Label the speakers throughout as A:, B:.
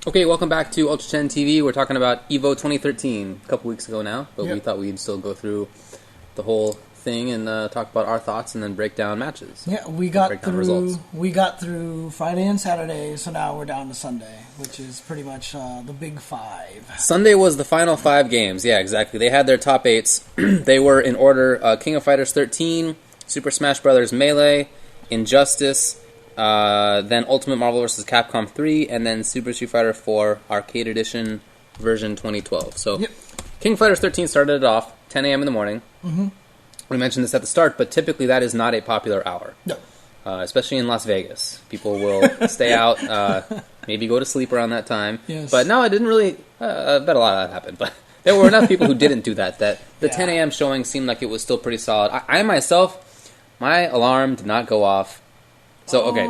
A: Okay, welcome back to UltraChenTV. We're talking about Evo 2013 a couple weeks ago now, but we thought we'd still go through the whole thing and talk about our thoughts and then break down matches.
B: Yeah, we got through Friday and Saturday, so now we're down to Sunday, which is pretty much the big five.
A: Sunday was the final 5 games. Yeah, exactly. They had their top 8s. They were in order: King of Fighters 13, Super Smash Bros. Melee, Injustice, then Ultimate Marvel vs. Capcom 3, and then Super Street Fighter 4 Arcade Edition version 2012. So, King of Fighters 13 started it off 10 a.m. in the morning. Mm-hmm. We mentioned this at the start, but typically that is not a popular hour.
B: No.
A: Especially in Las Vegas. People will stay out, maybe go to sleep around that time.
B: Yes.
A: But no, it didn't really... I bet a lot of that happened, but there were enough people who didn't do that, the 10 a.m. showing seemed like it was still pretty solid. I myself, my alarm did not go off. So, okay,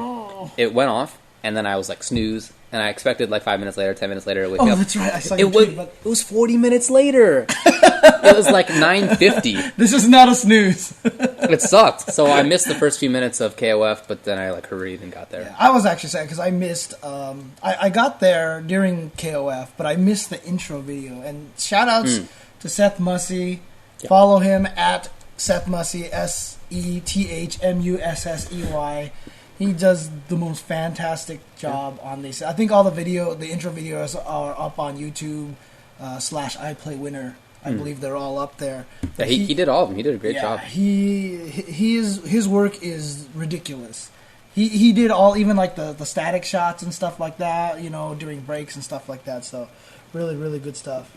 A: it went off, and then I was like, snooze, and I expected like 5 minutes later, 10 minutes later, wake up.
B: Oh, that's right, I saw your tweet, but...
A: It was 40 minutes later. It was like 9:50.
B: This is not a snooze.
A: It sucked. So I missed the first few minutes of KOF, but then I like hurried and got there.
B: Yeah, I was actually sad because I missed... I got there during KOF, but I missed the intro video. And shout-outs to Seth Mussey. Yeah. Follow him at Seth Mussey, SETHMUSSEY. He does the most fantastic job on these. I think all the intro videos are up on YouTube / iPlayWinner. I believe they're all up there.
A: Yeah, he did all of them. He did a great job.
B: His work is ridiculous. He did all, even like the static shots and stuff like that, during breaks and stuff like that. So really, really good stuff.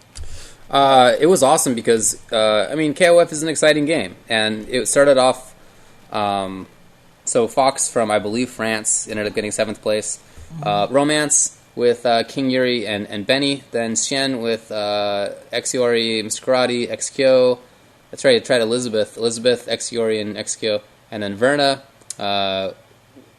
A: It was awesome because, KOF is an exciting game. And it started off... So Fox from, I believe, France ended up getting 7th place. Romance with King Yuri and Benny. Then Xian with XIII, Mr. Karate, XKyo. That's right, I tried Elizabeth, XIII, and XKyo. And then Verna,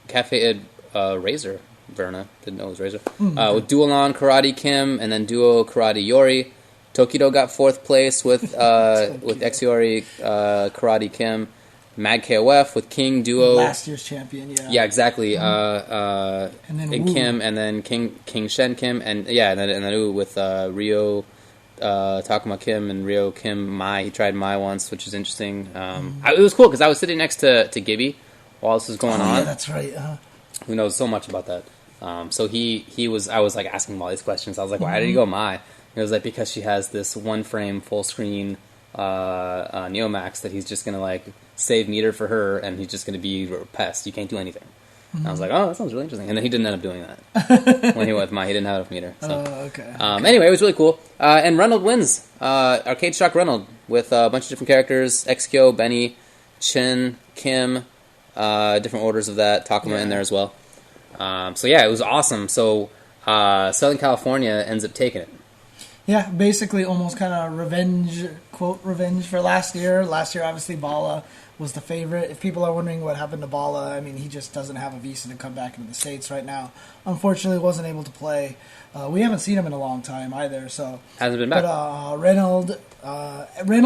A: Cafe Razor. Verna, didn't know it was Razor. With Duolon, Karate Kim, and then Duo Karate Yori. Tokido got 4th place with XIII, Karate Kim. Mad KOF with King Duo,
B: last year's champion, yeah.
A: Yeah, exactly.
B: And then
A: Kim, and then King Shen Kim, and then with Ryo Takuma Kim and Ryo Kim Mai. He tried Mai once, which is interesting. It was cool because I was sitting next to Gibby while this was going on.
B: Yeah, that's right.
A: Who knows so much about that? So he was. I was like asking him all these questions. I was like, why did he go Mai? It was like because she has this 1-frame full screen Neomax that he's just gonna like save meter for her, and he's just going to be a pest. You can't do anything. I was like, oh, that sounds really interesting. And then he didn't end up doing that. When he went with Mai, he didn't have enough meter. So.
B: Okay.
A: Anyway, it was really cool. And Reynolds wins. Arcade Shock Reynolds with a bunch of different characters. XKyo, Benny, Chin, Kim, different orders of that. Takuma in there as well. It was awesome. So Southern California ends up taking it.
B: Yeah, basically almost kind of revenge for last year. Last year, obviously, Bala was the favorite. If people are wondering what happened to Bala, he just doesn't have a visa to come back into the States right now. Unfortunately, wasn't able to play. We haven't seen him in a long time either. So
A: hasn't been back.
B: But Reynolds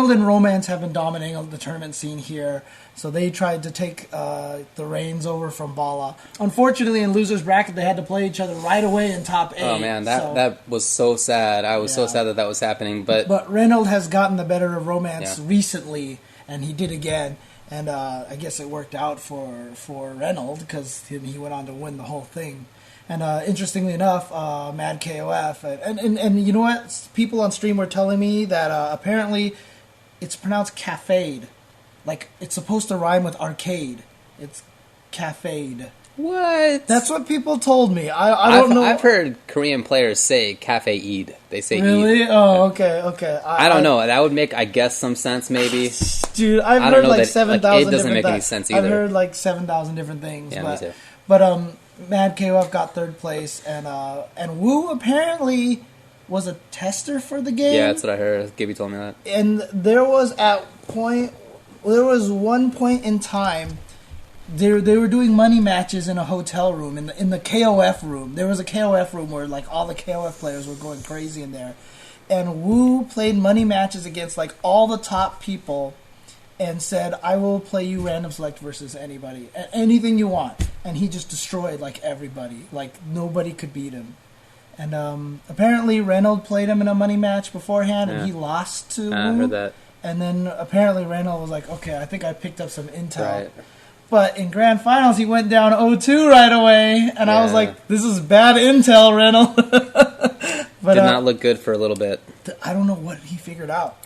B: and Romance have been dominating the tournament scene here. So they tried to take the reins over from Bala. Unfortunately, in losers bracket, they had to play each other right away in top 8.
A: Oh man, that was so sad. I was so sad that was happening. But
B: Reynolds has gotten the better of Romance recently, and he did again. And I guess it worked out for Reynolds because he went on to win the whole thing. And interestingly enough, Mad KOF, and you know what? People on stream were telling me that apparently it's pronounced cafade. Like, it's supposed to rhyme with arcade. It's cafade.
A: What?
B: That's what people told me. I don't know.
A: I've heard Korean players say cafe-eid. They say
B: really?
A: Eid.
B: Oh, okay.
A: I don't know. That would make, I guess, some sense, maybe.
B: Dude, I've heard like 7,000
A: it doesn't make any sense either.
B: I've heard like 7,000 different things.
A: Yeah, me too.
B: But Mad KOF got 3rd place, and Wu apparently was a tester for the game.
A: Yeah, that's what I heard. Gibby told me that.
B: And there was one point in time, they were doing money matches in a hotel room, in the KOF room. There was a KOF room where like all the KOF players were going crazy in there. And Wu played money matches against like all the top people and said, I will play you random select versus anybody. Anything you want. And he just destroyed like everybody. Like nobody could beat him. And apparently Reynolds played him in a money match beforehand, and he lost to Wu.
A: I heard that.
B: And then apparently Reynolds was like, okay, I think I picked up some intel.
A: Right.
B: But in grand finals, he went down 0-2 right away, and I was like, this is bad intel, Reynolds. But,
A: did not look good for a little bit.
B: I don't know what he figured out.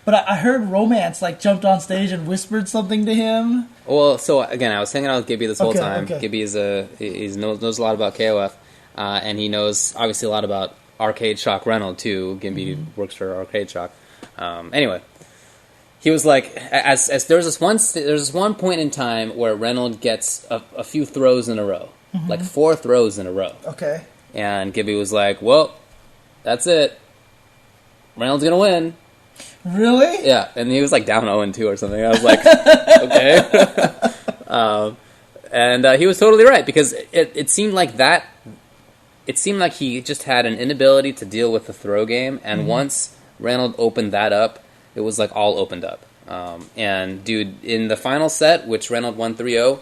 B: But I heard Romance jumped on stage and whispered something to him.
A: Well, so again, I was hanging out with Gibby this whole time.
B: Okay.
A: Gibby knows a lot about KOF, and he knows obviously a lot about Arcade Shock Reynolds too. Gibby works for Arcade Shock. Anyway, he was like, as there's this one point in time where Reynolds gets a few throws in a row, like 4 throws in a row.
B: Okay.
A: And Gibby was like, well, that's it. Reynolds gonna win.
B: Really?
A: Yeah, and he was like down 0-2 or something. I was like, okay. And he was totally right, because it seemed like that. It seemed like he just had an inability to deal with the throw game, and once Reynolds opened that up, it was like all opened up. And dude, in the final set, which Reynolds won 3-0,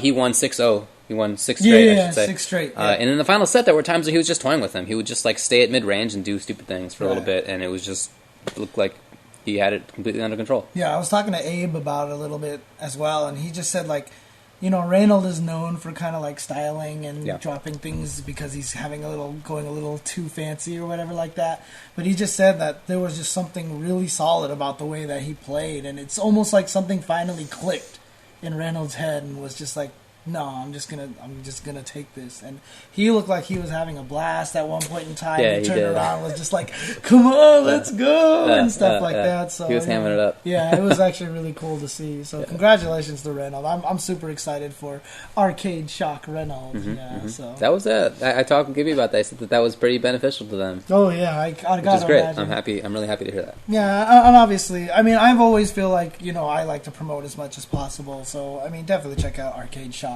A: he won 6-0. He won 6 straight, I should say.
B: 6 straight. Yeah.
A: And in the final set, there were times where he was just toying with him. He would just like stay at mid-range and do stupid things for a little bit, and it was just looked like he had it completely under control.
B: Yeah, I was talking to Abe about it a little bit as well, and he just said, like, Reynolds is known for kind of like styling and dropping things because he's going a little too fancy or whatever like that. But he just said that there was just something really solid about the way that he played, and it's almost like something finally clicked in Reynolds' head and was just like, no, I'm just gonna take this. And he looked like he was having a blast at one point in time.
A: Yeah,
B: he turned around and was just like, come on, let's go, and stuff like that. So
A: he was hamming it up.
B: Yeah, it was actually really cool to see. So congratulations to Reynolds. I'm super excited for Arcade Shock Reynolds. So
A: that was it. I talked to Gibby about that. I said that was pretty beneficial to them.
B: Oh yeah, I got
A: which is great.
B: Imagine.
A: I'm really happy to hear that.
B: Yeah, and obviously, I mean, I've always feel like I like to promote as much as possible. So I mean, definitely check out Arcade Shock.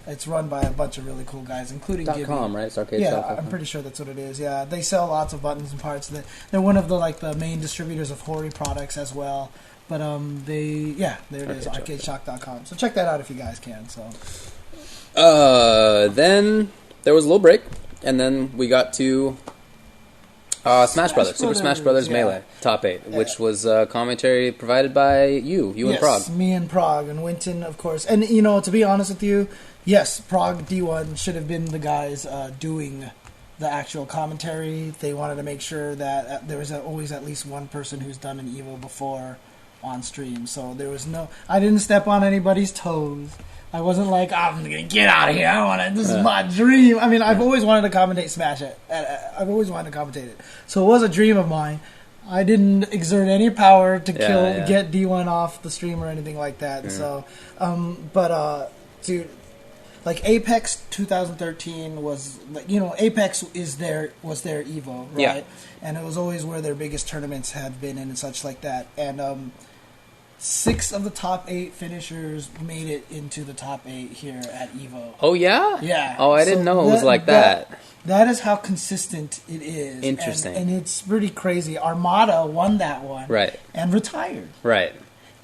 B: It's run by a bunch of really cool guys, including Gibby.
A: .com, right? It's Arcade
B: Yeah,
A: Shock.
B: I'm pretty sure that's what it is. Yeah, they sell lots of buttons and parts. They're one of the main distributors of Hori products as well. But there it is, ArcadeShock.com. So check that out if you guys can. So
A: then there was a little break, and then we got to Smash Brothers, Super Smash Brothers Melee Top 8, which was commentary provided by you and Prague.
B: Yes, me and Prague and Winton, of course. And to be honest with you, yes, Prague D1 should have been the guys doing the actual commentary. They wanted to make sure that there was always at least one person who's done an Evo before on stream. So there was I didn't step on anybody's toes. I wasn't like, I'm going to get out of here. This is my dream. I mean, I've always wanted to commentate Smash it. I've always wanted to commentate it. So it was a dream of mine. I didn't exert any power to get D1 off the stream or anything like that. So, dude, like Apex 2013 was, Apex was their Evo, right?
A: Yeah.
B: And it was always where their biggest tournaments had been and such like that. And 6 of the top 8 finishers made it into the top 8 here at Evo.
A: Oh, yeah?
B: Yeah.
A: Oh, I didn't know it was like that.
B: That is how consistent it is.
A: Interesting.
B: And it's pretty crazy. Armada won that one.
A: Right.
B: And retired.
A: Right.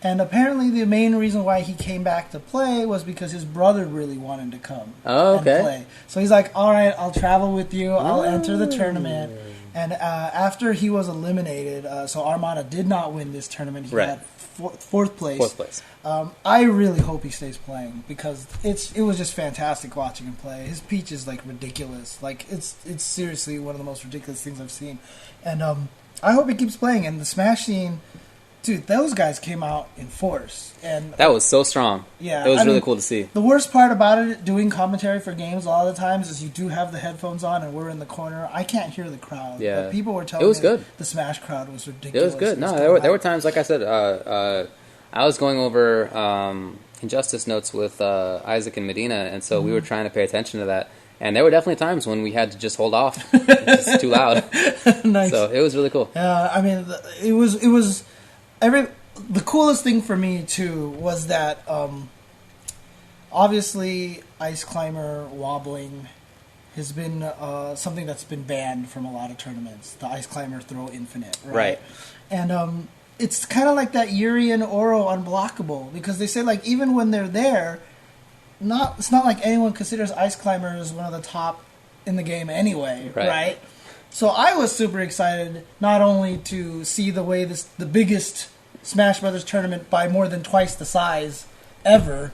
B: And apparently the main reason why he came back to play was because his brother really wanted to come and play. So he's like, all right, I'll travel with you. I'll enter the tournament. And after he was eliminated, so Armada did not win this tournament. He had fourth place.
A: Fourth place.
B: I really hope he stays playing because it was just fantastic watching him play. His peach is like ridiculous. Like it's seriously one of the most ridiculous things I've seen. And I hope he keeps playing. And the Smash scene, dude, those guys came out in force. And
A: that was so strong.
B: Yeah,
A: it was really cool to see.
B: The worst part about it, doing commentary for games a lot of the times, is you do have the headphones on and we're in the corner. I can't hear the crowd.
A: Yeah,
B: but people were telling me good. The Smash crowd was ridiculous.
A: It was good. No, there were times, like I said, I was going over Injustice notes with Isaac and Medina, and so we were trying to pay attention to that. And there were definitely times when we had to just hold off. It's too loud.
B: Nice.
A: So it was really cool.
B: I mean, it was the coolest thing for me too was that obviously Ice Climber wobbling has been something that's been banned from a lot of tournaments. The Ice Climber throw infinite, right? And it's kind of like that Yuri and Oro unblockable because they say like even when they're there, it's not like anyone considers Ice Climber as one of the top in the game anyway, right? So I was super excited not only to see the way the biggest Smash Brothers tournament by more than twice the size ever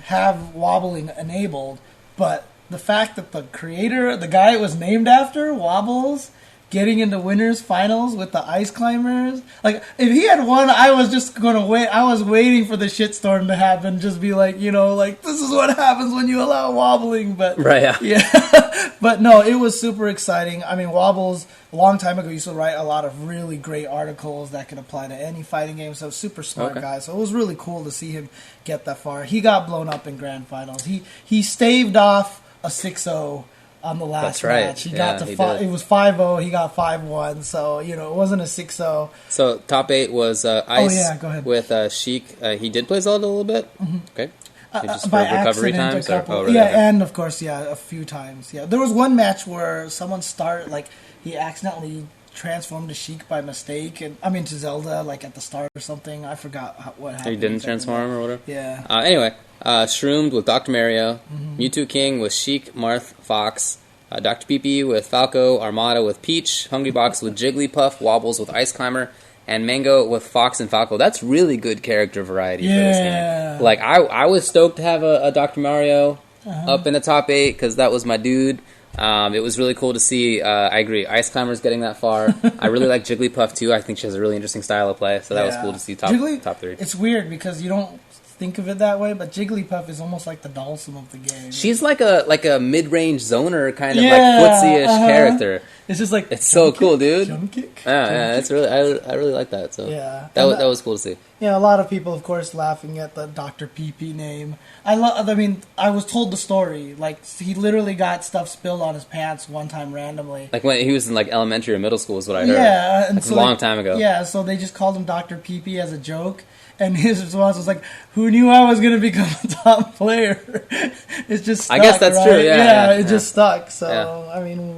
B: have wobbling enabled, but the fact that the creator, the guy it was named after, Wobbles, getting into winners finals with the Ice Climbers. Like, if he had won, I was just going to wait. I was waiting for the shitstorm to happen. Just be like, like, this is what happens when you allow wobbling. But, yeah. But no, it was super exciting. I mean, Wobbles, a long time ago, used to write a lot of really great articles that could apply to any fighting game. So, super smart guy. So, it was really cool to see him get that far. He got blown up in grand finals. He staved off a 6-0 on the last match. He got to it was 5-0, he got 5-1, so it wasn't a 6-0.
A: So top 8 was Ice
B: go ahead.
A: with Sheik. He did play Zelda a little bit. Okay. Just
B: by
A: for recovery
B: accident,
A: times?
B: And of course, a few times. Yeah. There was one match where someone he accidentally transformed to Sheik by mistake, to Zelda, like at the start or something. I forgot what happened.
A: He didn't transform or whatever?
B: Yeah.
A: Anyway, Shroomed with Dr. Mario, Mewtwo King with Sheik, Marth, Fox, Dr. Pee-Pee with Falco, Armada with Peach, Hungrybox with Jigglypuff, Wobbles with Ice Climber, and Mango with Fox and Falco. That's really good character variety for this game. Like, I was stoked to have a Dr. Mario up in the top 8, because that was my dude. It was really cool to see. I agree. Ice Climber's getting that far. I really like Jigglypuff, too. I think she has a really interesting style of play, so that was cool to see top 3.
B: It's weird, because you don't think of it that way, but Jigglypuff is almost like the Dhalsim of the game.
A: She's like a mid-range zoner kind of like footsie-ish character.
B: It's just like
A: it's so cool, dude.
B: Jump kick.
A: It's really I really like that. So that was cool to see.
B: Yeah, a lot of people, of course, laughing at the Dr. Pee-Pee name. I was told the story. Like, he literally got stuff spilled on his pants one time randomly.
A: Like when he was in like elementary or middle school is what I heard.
B: Yeah, and
A: a long time ago.
B: Yeah, so they just called him Dr. Pee-Pee as a joke. And his response was like, "Who knew I was going to become a top player?" It's just stuck,
A: I guess that's true. Yeah,
B: it just stuck. So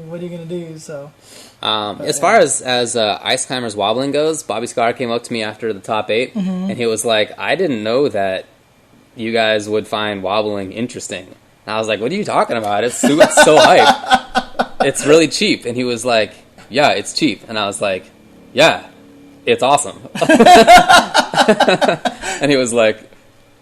B: what are you going to do? So,
A: as far as Ice Climber's wobbling goes, Bobby Scar came up to me after the top 8, and he was like, "I didn't know that you guys would find wobbling interesting." And I was like, "What are you talking about? It's so hype. It's really cheap." And he was like, "Yeah, it's cheap." And I was like, "Yeah, it's awesome." And he was like,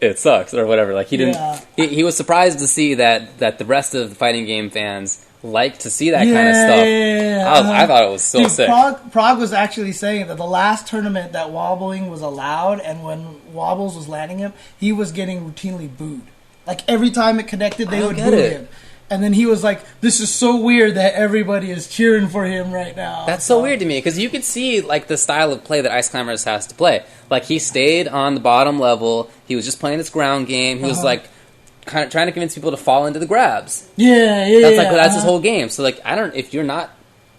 A: "It sucks," or whatever. Like he didn't. He was surprised to see that the rest of the fighting game fans like to see that kind of stuff. I thought it was so sick.
B: Prague was actually saying that the last tournament that wobbling was allowed, and when Wobbles was landing him, he was getting routinely booed. Like every time it connected, they would boo him. And then he was like, "This is so weird that everybody is cheering for him right now."
A: That's so weird to me, because you could see like the style of play that Ice Climbers has to play. Like he stayed on the bottom level. He was just playing this ground game. He was like kind of trying to convince people to fall into the grabs. That's his whole game. So like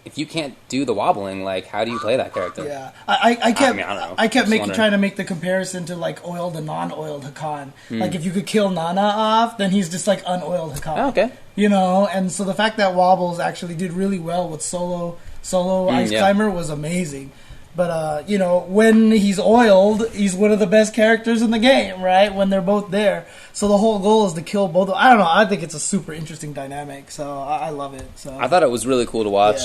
A: if you can't do the wobbling, like how do you play that character?
B: Yeah, I kept
A: I
B: kept trying to make the comparison to like oiled and non-oiled Hakan. Like if you could kill Nana off, then he's just like unoiled Hakan.
A: Oh, okay.
B: And so the fact that Wobbles actually did really well with solo Ice Climber was amazing. But when he's oiled, he's one of the best characters in the game, right? When they're both there. So the whole goal is to kill both. I don't know. I think it's a super interesting dynamic. So I love it. So
A: I thought it was really cool to watch.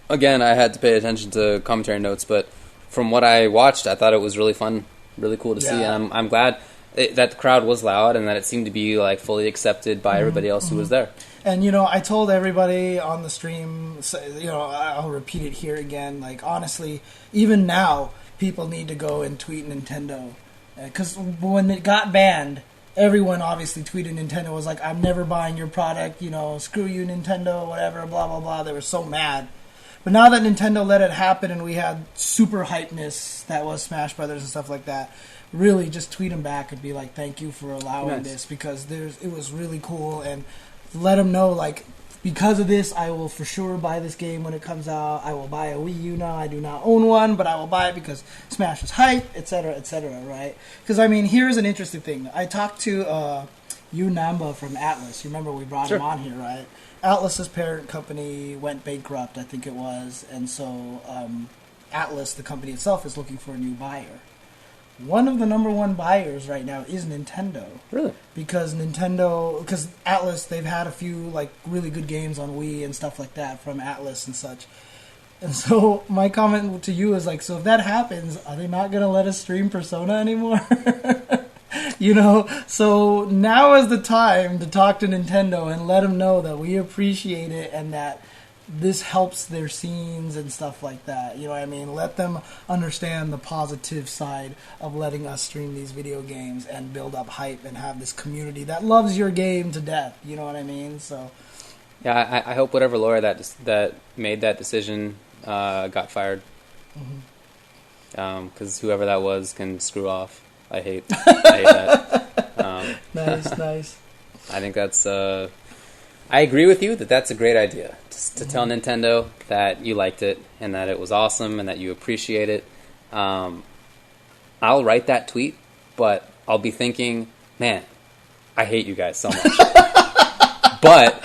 A: Again, I had to pay attention to commentary notes, but from what I watched, I thought it was really fun, really cool to see. And I'm glad that the crowd was loud and that it seemed to be like fully accepted by everybody else who was there.
B: And, I told everybody on the stream, I'll repeat it here again, like, honestly, even now, people need to go and tweet Nintendo. Because when it got banned, everyone obviously tweeted Nintendo, was like, "I'm never buying your product, screw you, Nintendo, whatever, blah, blah, blah." They were so mad. But now that Nintendo let it happen and we had super hypeness that was Smash Brothers and stuff like that, really just tweet them back and be like, "Thank you for allowing this," because it was really cool, and let them know, like, because of this, I will for sure buy this game when it comes out. I will buy a Wii U now. I do not own one, but I will buy it because Smash is hype, etc., right? Because, here's an interesting thing. I talked to Yu Namba from Atlas. You remember we brought him on here, right? Atlas's parent company went bankrupt, I think it was, and so Atlas, the company itself, is looking for a new buyer. one of the number one buyers right now is Nintendo.
A: Really?
B: Because Atlas, they've had a few like really good games on Wii and stuff like that from Atlas and such. And so my comment to you is like, so if that happens, are they not going to let us stream Persona anymore? You know, so now is the time to talk to Nintendo and let them know that we appreciate it and that this helps their scenes and stuff like that. You know what I mean? Let them understand the positive side of letting us stream these video games and build up hype and have this community that loves your game to death. You know what I mean? So,
A: yeah, I hope whatever lawyer that made that decision got fired. Because whoever that was can screw off. I hate that.
B: Nice.
A: I think that's... I agree with you that that's a great idea. To tell Nintendo that you liked it and that it was awesome and that you appreciate it. I'll write that tweet, but I'll be thinking, man, I hate you guys so much. But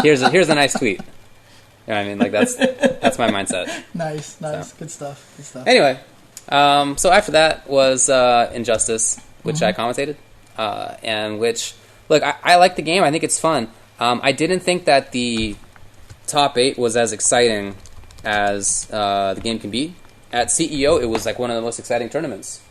A: here's a nice tweet. You know what I mean? Like that's my mindset.
B: Nice.
A: So.
B: Good stuff.
A: Anyway, so after that was Injustice, which I commentated, and which, look, I like the game. I think it's fun. I didn't think that the top 8 was as exciting as the game can be. At CEO, it was like one of the most exciting tournaments.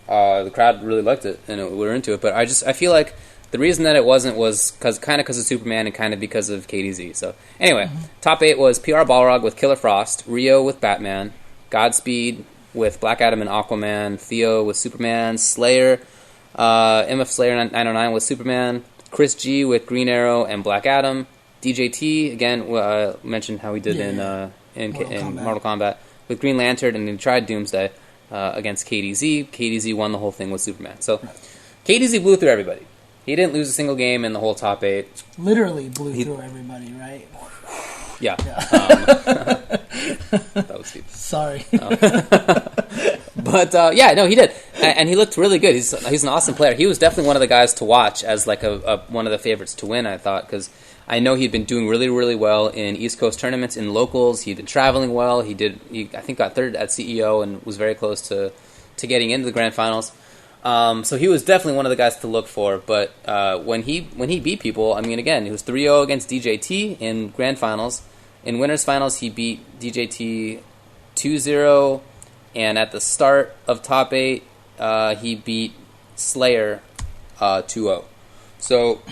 A: The crowd really liked it, and we were into it. But I feel like the reason that it wasn't was because of Superman and kind of because of KDZ. So anyway, top 8 was PR Balrog with Killer Frost, Rio with Batman, Godspeed with Black Adam and Aquaman, Theo with Superman, Slayer, MF Slayer 909 with Superman, Chris G with Green Arrow and Black Adam, DJT again mentioned how he did in Mortal Kombat with Green Lantern, and he tried Doomsday against KDZ. KDZ won the whole thing with Superman. So KDZ blew through everybody. He didn't lose a single game in the whole top 8.
B: Literally blew through everybody, right?
A: Yeah. That was stupid.
B: Sorry.
A: But yeah, no, he did, and he looked really good. He's an awesome player. He was definitely one of the guys to watch as like one of the favorites to win. I thought, because I know he'd been doing really, really well in East Coast tournaments, in locals. He'd been traveling well. He I think got third at CEO and was very close to getting into the grand finals. So he was definitely one of the guys to look for. But when he beat people, I mean, again, he was 3-0 against DJT in grand finals. In winners finals, he beat DJT 2-0. And at the start of top 8, he beat Slayer 2-0. So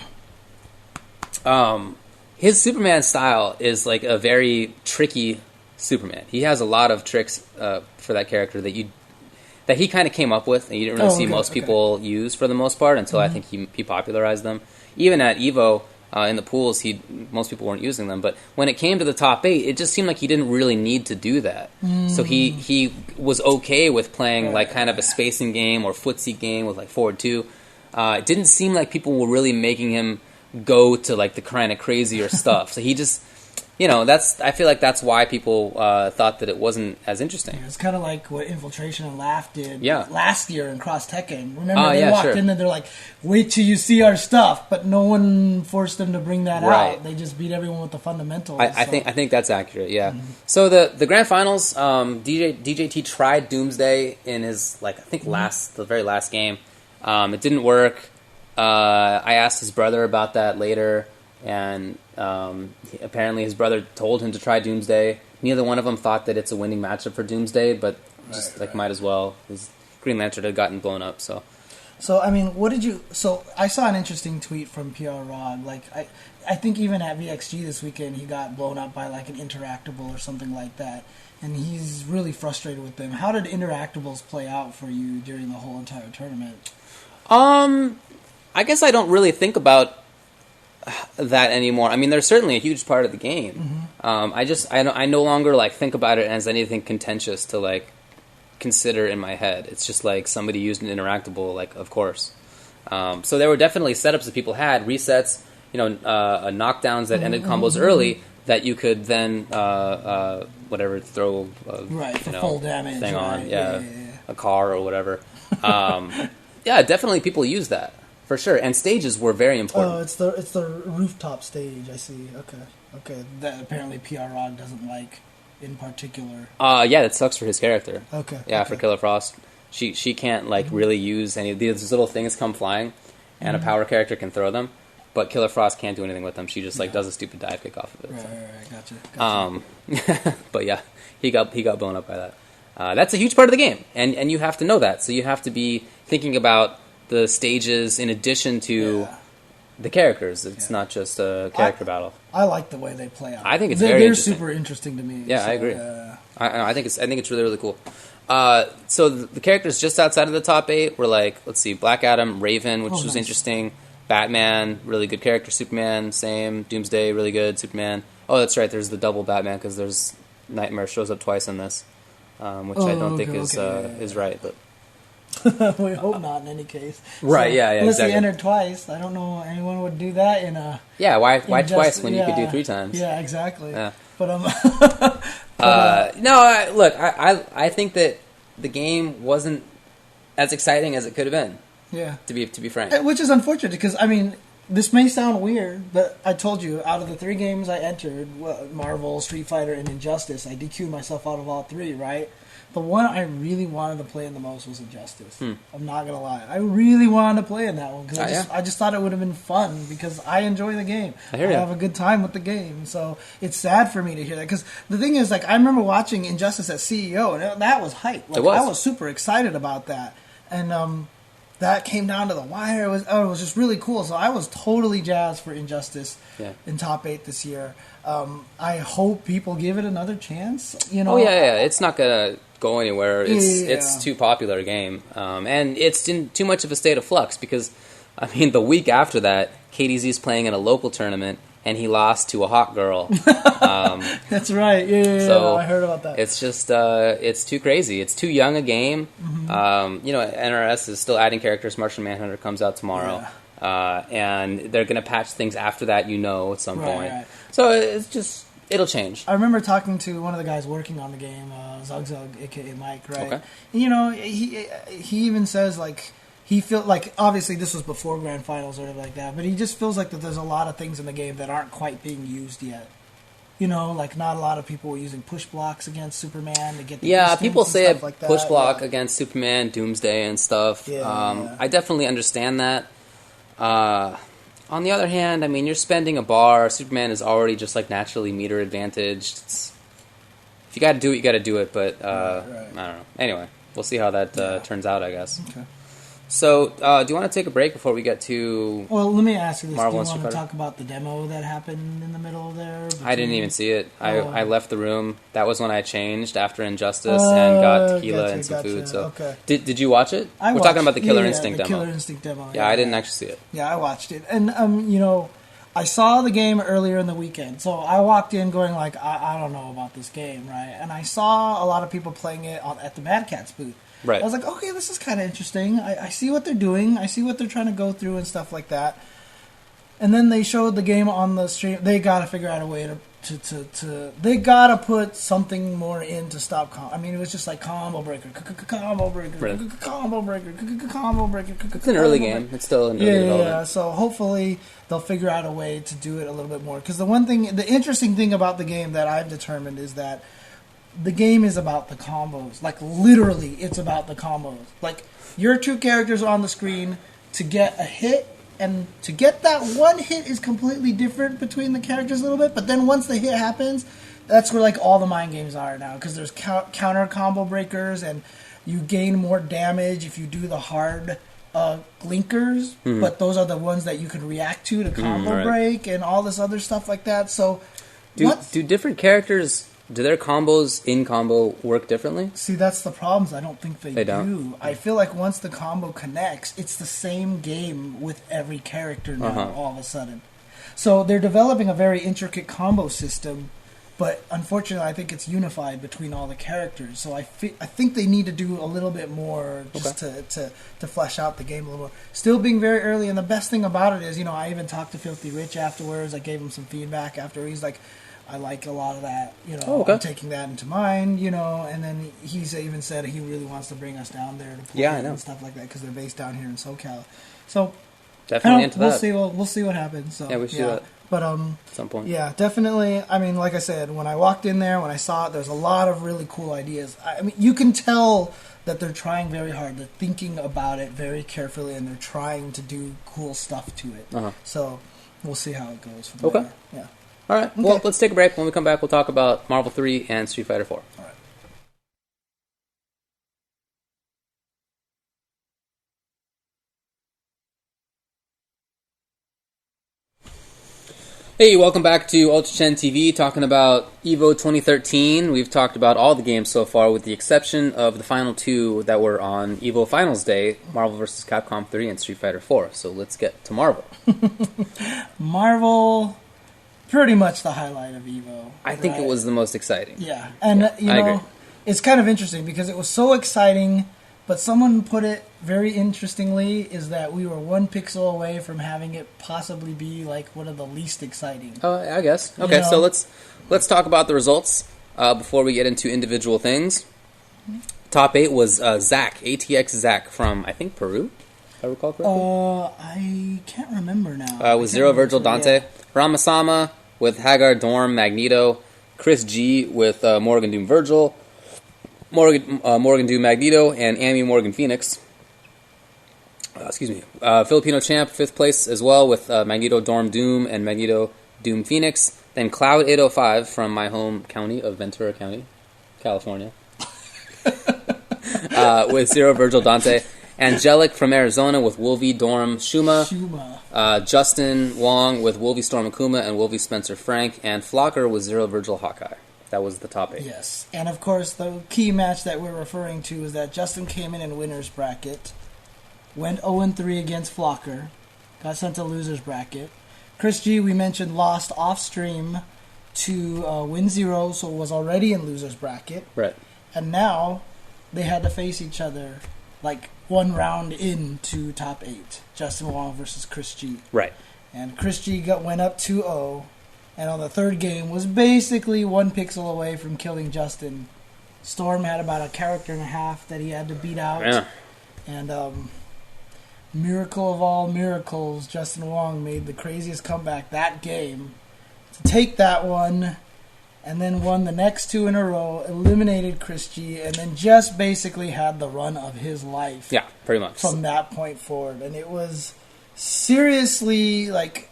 A: his Superman style is like a very tricky Superman. He has a lot of tricks for that character that he kind of came up with, and you didn't really see most people use for the most part until I think he popularized them. Even at Evo, in the pools, most people weren't using them. But when it came to the top 8, it just seemed like he didn't really need to do that. So he was okay with playing like kind of a spacing game or footsie game with like forward 2. It didn't seem like people were really making him go to like the kind of crazier stuff. So he just... I feel like that's why people thought that it wasn't as interesting.
B: It's kind of like what Infiltration and Laugh did
A: last
B: year in Cross Tekken. Remember, they walked in and they're like, wait till you see our stuff, but no one forced them to bring that out. They just beat everyone with the fundamentals.
A: I think that's accurate, yeah. So the grand finals, DJT tried Doomsday in his, like, I think the very last game. It didn't work. I asked his brother about that later, and apparently his brother told him to try Doomsday. Neither one of them thought that it's a winning matchup for Doomsday, but might as well. His Green Lantern had gotten blown up, so
B: I mean, what did you... So I saw an interesting tweet from PR Rod. Like, I think even at VXG this weekend, he got blown up by like an Interactable or something like that, and he's really frustrated with them. How did Interactables play out for you during the whole entire tournament?
A: I guess I don't really think about that anymore. I mean, they're certainly a huge part of the game. I no longer like think about it as anything contentious to like consider in my head. It's just like somebody used an Interactable, like, of course. So there were definitely setups that people had, resets, knockdowns that ended combos early that you could then throw
B: full damage
A: thing on, a car or whatever. Definitely people use that. For sure, and stages were very important.
B: Oh, it's the rooftop stage. I see. Okay. That apparently PR Rod doesn't like in particular.
A: That sucks for his character.
B: Okay.
A: Yeah, for Killer Frost. She can't like really use any of these little things come flying, and a power character can throw them, but Killer Frost can't do anything with them. She just like does a stupid dive kick off of it.
B: Right, gotcha.
A: But yeah, he got blown up by that. That's a huge part of the game, and you have to know that. So you have to be thinking about the stages in addition to the characters. It's not just a character battle.
B: I like the way they play out.
A: I think it's very interesting.
B: They're super interesting to me.
A: Yeah,
B: so,
A: I agree. I think it's really, really cool. So the characters just outside of the top 8 were like, let's see, Black Adam, Raven, which was interesting. Batman, really good character. Superman, same. Doomsday, really good. Superman. Oh, that's right. There's the double Batman because there's Nightmare shows up twice in this, which I don't think is right. But
B: we hope not. In any case,
A: right? So,
B: unless
A: exactly.
B: he entered twice, I don't know anyone would do that in a.
A: Yeah, why twice when you could do 3 times?
B: Yeah, exactly.
A: Yeah.
B: But
A: no, look, I think that the game wasn't as exciting as it could have been.
B: Yeah.
A: To be frank.
B: Which is unfortunate because, I mean, this may sound weird, but I told you, out of the 3 games I entered, Marvel, Street Fighter, and Injustice, I DQ'd myself out of all 3, right? The one I really wanted to play in the most was Injustice. I'm not going to lie. I really wanted to play in that one because I just thought it would have been fun because I enjoy the game. I have a good time with the game. So it's sad for me to hear that because the thing is, like, I remember watching Injustice at CEO, and that was hype. Like, I was super excited about that. And, that came down to the wire. It was just really cool. So I was totally jazzed for Injustice in top 8 this year. I hope people give it another chance. You know.
A: Oh yeah. It's not gonna go anywhere. It's too popular a game, and it's in too much of a state of flux because, I mean, the week after that, KDZ's playing in a local tournament. And he lost to a hot girl.
B: That's right. Yeah,
A: so
B: I heard about that.
A: It's just, it's too crazy. It's too young a game. NRS is still adding characters. Martian Manhunter comes out tomorrow. And they're going to patch things after that, at some point. Right. So it's just, it'll change.
B: I remember talking to one of the guys working on the game, Zug, a.k.a. Mike, right?
A: Okay.
B: And, he even says, like, he feels like, obviously this was before Grand Finals or whatever like that, but he just feels like that there's a lot of things in the game that aren't quite being used yet. Like not a lot of people were using push blocks against Superman to get the
A: people say it
B: like that.
A: Push block against Superman, Doomsday and stuff. I definitely understand that. On the other hand, I mean, you're spending a bar. Superman is already just like naturally meter advantaged. If you got to do it, you got to do it. But I don't know. Anyway, we'll see how that turns out, I guess.
B: Okay.
A: So, do you want to take a break before we get to
B: Well, let me ask you this.
A: Marvel
B: do you want to
A: Fighter?
B: talk about the demo that happened in the middle there?
A: I didn't even see it. I left the room. That was when I changed after Injustice and got tequila and some food. So, did you watch it? We're talking about the Killer Instinct demo.
B: Killer Instinct demo.
A: Yeah, I didn't actually see it.
B: Yeah, I watched it. And, I saw the game earlier in the weekend. So I walked in going like, I don't know about this game, right? And I saw a lot of people playing it at the Mad Catz booth.
A: Right.
B: I was like, okay, this is kind of interesting. I see what they're doing. I see what they're trying to go through and stuff like that. And then they showed the game on the stream. They got to figure out a way to they got to put something more in to stop I mean, it was just like combo breaker, combo breaker, combo breaker, combo breaker.
A: It's an early game. It's still in early development.
B: Yeah. So hopefully they'll figure out a way to do it a little bit more. Because the interesting thing about the game that I've determined is that the game is about the combos. Like, literally, it's about the combos. Like, your 2 characters are on the screen to get a hit, and to get that one hit is completely different between the characters a little bit, but then once the hit happens, that's where, like, all the mind games are now, because there's counter combo breakers, and you gain more damage if you do the hard blinkers, but those are the ones that you can react to combo break, and all this other stuff like that, so...
A: Do different characters... Do their combos in combo work differently?
B: See, that's the problem. I don't think they
A: don't?
B: do. I feel like once the combo connects, it's the same game with every character now, all of a sudden. So they're developing a very intricate combo system, but unfortunately I think it's unified between all the characters. So I think they need to do a little bit more just to flesh out the game a little more. Still being very early, and the best thing about it is, I even talked to Filthy Rich afterwards. I gave him some feedback after. He's like, I like a lot of that, I'm taking that into mind, and then he's even said he really wants to bring us down there to play and stuff like that because they're based down here in SoCal. So
A: definitely into
B: we'll
A: that.
B: See. We'll see what happens. So,
A: we should do that.
B: But
A: at some point.
B: Yeah, definitely. I mean, like I said, when I walked in there, when I saw it, there's a lot of really cool ideas. I mean, you can tell that they're trying very hard. They're thinking about it very carefully, and they're trying to do cool stuff to it. So we'll see how it goes from there. Yeah.
A: All right. Okay. Well, let's take a break. When we come back, we'll talk about Marvel 3 and Street Fighter 4.
B: All right.
A: Hey, welcome back to UltraChenTV, talking about Evo 2013. We've talked about all the games so far, with the exception of the final two that were on Evo Finals Day, Marvel vs. Capcom 3 and Street Fighter 4. So let's get to Marvel.
B: Marvel, pretty much the highlight of Evo.
A: I think it was the most exciting.
B: Yeah, and you know, it's kind of interesting because it was so exciting, but someone put it very interestingly, is that we were one pixel away from having it possibly be like one of the least exciting.
A: I guess. Okay, so let's talk about the results before we get into individual things. Top 8 was Zack, ATX Zack from, I think, Peru, if I recall correctly.
B: I can't remember now.
A: With Zero, Virgil, Dante. Ramasama with Hagar, Dorm, Magneto. Chris G with Morgan Doom, Virgil. Morgan Doom, Magneto, and Amy Morgan Phoenix. Filipino champ, 5th place as well, with Magneto Dorm Doom and Magneto Doom Phoenix. Then Cloud 805 from my home county of Ventura County, California, with Zero, Virgil, Dante. Angelic from Arizona with Wolvie Dorm Shuma. Justin Wong with Wolvie Storm Akuma and Wolvie Spencer Frank. And Flocker with Zero, Virgil, Hawkeye. That was the top 8.
B: Yes, and of course the key match that we're referring to is that Justin came in winner's bracket, went 0-3 against Flocker, got sent to loser's bracket. Chris G, we mentioned, lost off stream to Win Zero, so was already in loser's bracket.
A: Right.
B: And now they had to face each other like one round into top 8. Justin Wong versus Chris G.
A: Right.
B: And Chris G went up 2-0. And on the third game was basically one pixel away from killing Justin. Storm had about a character and a half that he had to beat out.
A: Yeah.
B: And miracle of all miracles, Justin Wong made the craziest comeback that game to take that one, and then won the next 2 in a row, eliminated Chris G, and then just basically had the run of his life.
A: Yeah, pretty much.
B: From that point forward. And it was seriously like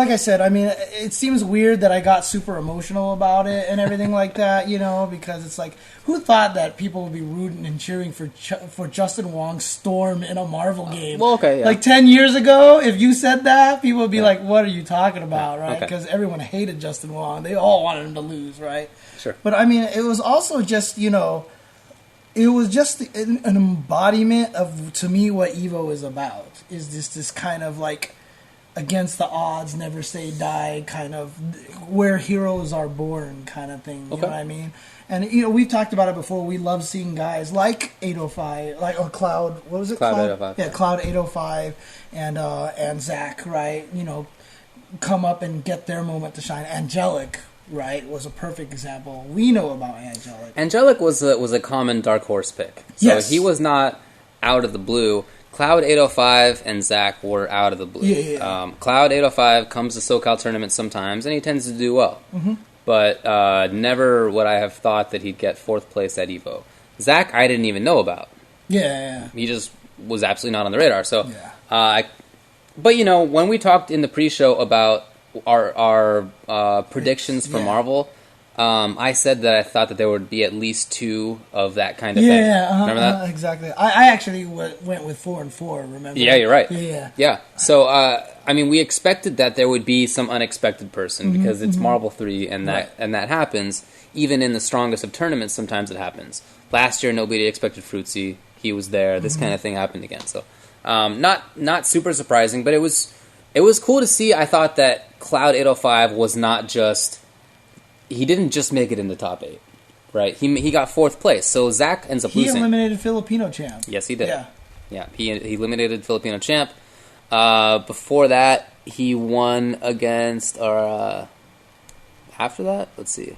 B: I said, I mean, it seems weird that I got super emotional about it and everything like that, you know, because it's like, who thought that people would be rooting and cheering for Justin Wong's Storm in a Marvel game?
A: Well, okay, yeah.
B: Like 10 years ago, if you said that, people would be like, what are you talking about, right? Because everyone hated Justin Wong. They all wanted him to lose, right?
A: Sure.
B: But, I mean, it was also just, you know, it was just an embodiment of, to me, what Evo is about, is just this kind of like, against the odds, never say die, kind of where heroes are born kind of thing. You know what I mean? And, you know, we've talked about it before. We love seeing guys like 805, or Cloud, what was it?
A: Cloud 805.
B: Yeah, Cloud 805 and Zack, right? You know, come up and get their moment to shine. Angelic, right, was a perfect example. We know about Angelic.
A: Angelic was a common dark horse pick. So he was not out of the blue. Cloud 805 and Zack were out of the blue.
B: Yeah.
A: Cloud 805 comes to SoCal tournaments sometimes, and he tends to do well. But never would I have thought that he'd get 4th place at Evo. Zack, I didn't even know about.
B: Yeah.
A: He just was absolutely not on the radar. So, but you know, when we talked in the pre-show about our predictions for Marvel, I said that I thought that there would be at least 2 of that kind of thing. Remember that?
B: Exactly. I actually went with 4 and 4, remember?
A: Yeah, you're right.
B: Yeah.
A: So, I mean, we expected that there would be some unexpected person because it's Marvel 3 and that happens. Even in the strongest of tournaments, sometimes it happens. Last year, nobody expected Fruitsy. He was there. This kind of thing happened again. So, not super surprising, but it was cool to see. I thought that Cloud 805 was not just... He didn't just make it in the top 8, right? He got 4th place, so Zack ends up losing.
B: He eliminated Filipino champ.
A: Yes, he did. Yeah. He eliminated Filipino champ. Before that, he won against, after that, let's see,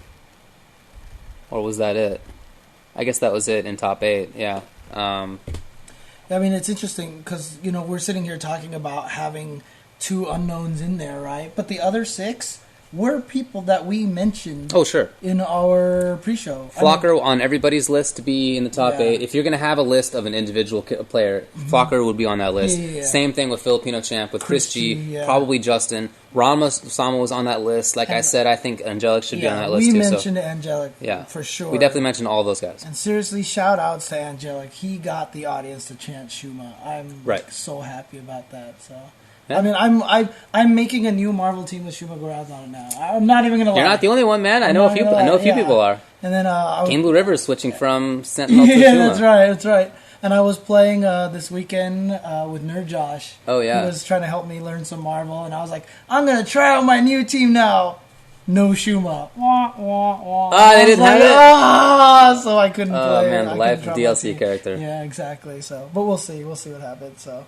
A: or was that it? I guess that was it in top 8. Yeah.
B: I mean, it's interesting because we're sitting here talking about having 2 unknowns in there, right? But the other 6. were people that we mentioned.
A: Oh, sure.
B: In our pre-show.
A: Flocker on everybody's list to be in the top 8. If you're going to have a list of an individual player, Flocker would be on that list.
B: Yeah.
A: Same thing with Filipino Champ, with Chris G, probably Justin. Ranma Sama was on that list. Like I said, I think Angelic should be on that list too.
B: We mentioned Angelic for sure.
A: We definitely mentioned all those guys.
B: And seriously, shout outs to Angelic. He got the audience to chant Shuma. I'm so happy about that. So. Yeah. I mean, I'm making a new Marvel team with Shuma Goraz on it now. I'm not even gonna lie.
A: You're not the only one, man. I know a few people are.
B: And then
A: Game Blue River is switching from Sentinel to Shuma.
B: That's right. And I was playing this weekend with Nerd Josh.
A: Oh yeah.
B: He was trying to help me learn some Marvel, and I was like, I'm gonna try out my new team now. No Shuma. Wah, wah, wah.
A: They didn't have it.
B: So I couldn't play.
A: Oh man, the life of DLC character.
B: Yeah, exactly. So, but we'll see. We'll see what happens. So.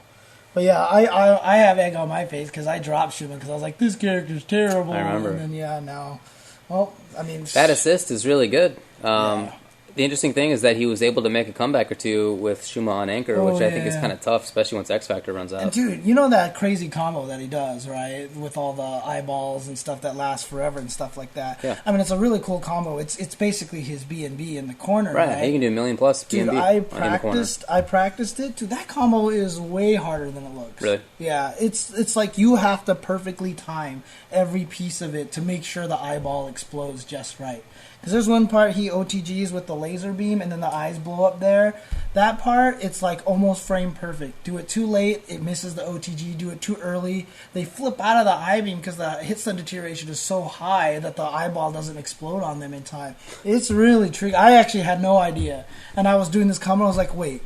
B: But yeah, I have egg on my face because I dropped Shuma because I was like, this character's terrible.
A: I remember.
B: And then, now. Well, I mean...
A: That assist is really good. The interesting thing is that he was able to make a comeback or two with Shuma on Anchor, which I think is kind of tough, especially once X Factor runs out.
B: And dude, you know that crazy combo that he does, right? With all the eyeballs and stuff that lasts forever and stuff like that.
A: Yeah.
B: I mean, it's a really cool combo. It's basically his B&B in the corner, right?
A: He can do $1 million plus B&B.
B: Dude, I practiced it. Dude, that combo is way harder than it looks.
A: Really?
B: Yeah, it's like you have to perfectly time every piece of it to make sure the eyeball explodes just right. Because there's one part he OTGs with the laser beam and then the eyes blow up there. That part, it's like almost frame perfect. Do it too late, it misses the OTG. Do it too early, they flip out of the eye beam because the hit stun deterioration is so high that the eyeball doesn't explode on them in time. It's really tricky. I actually had no idea. And I was doing this combo, I was like, wait,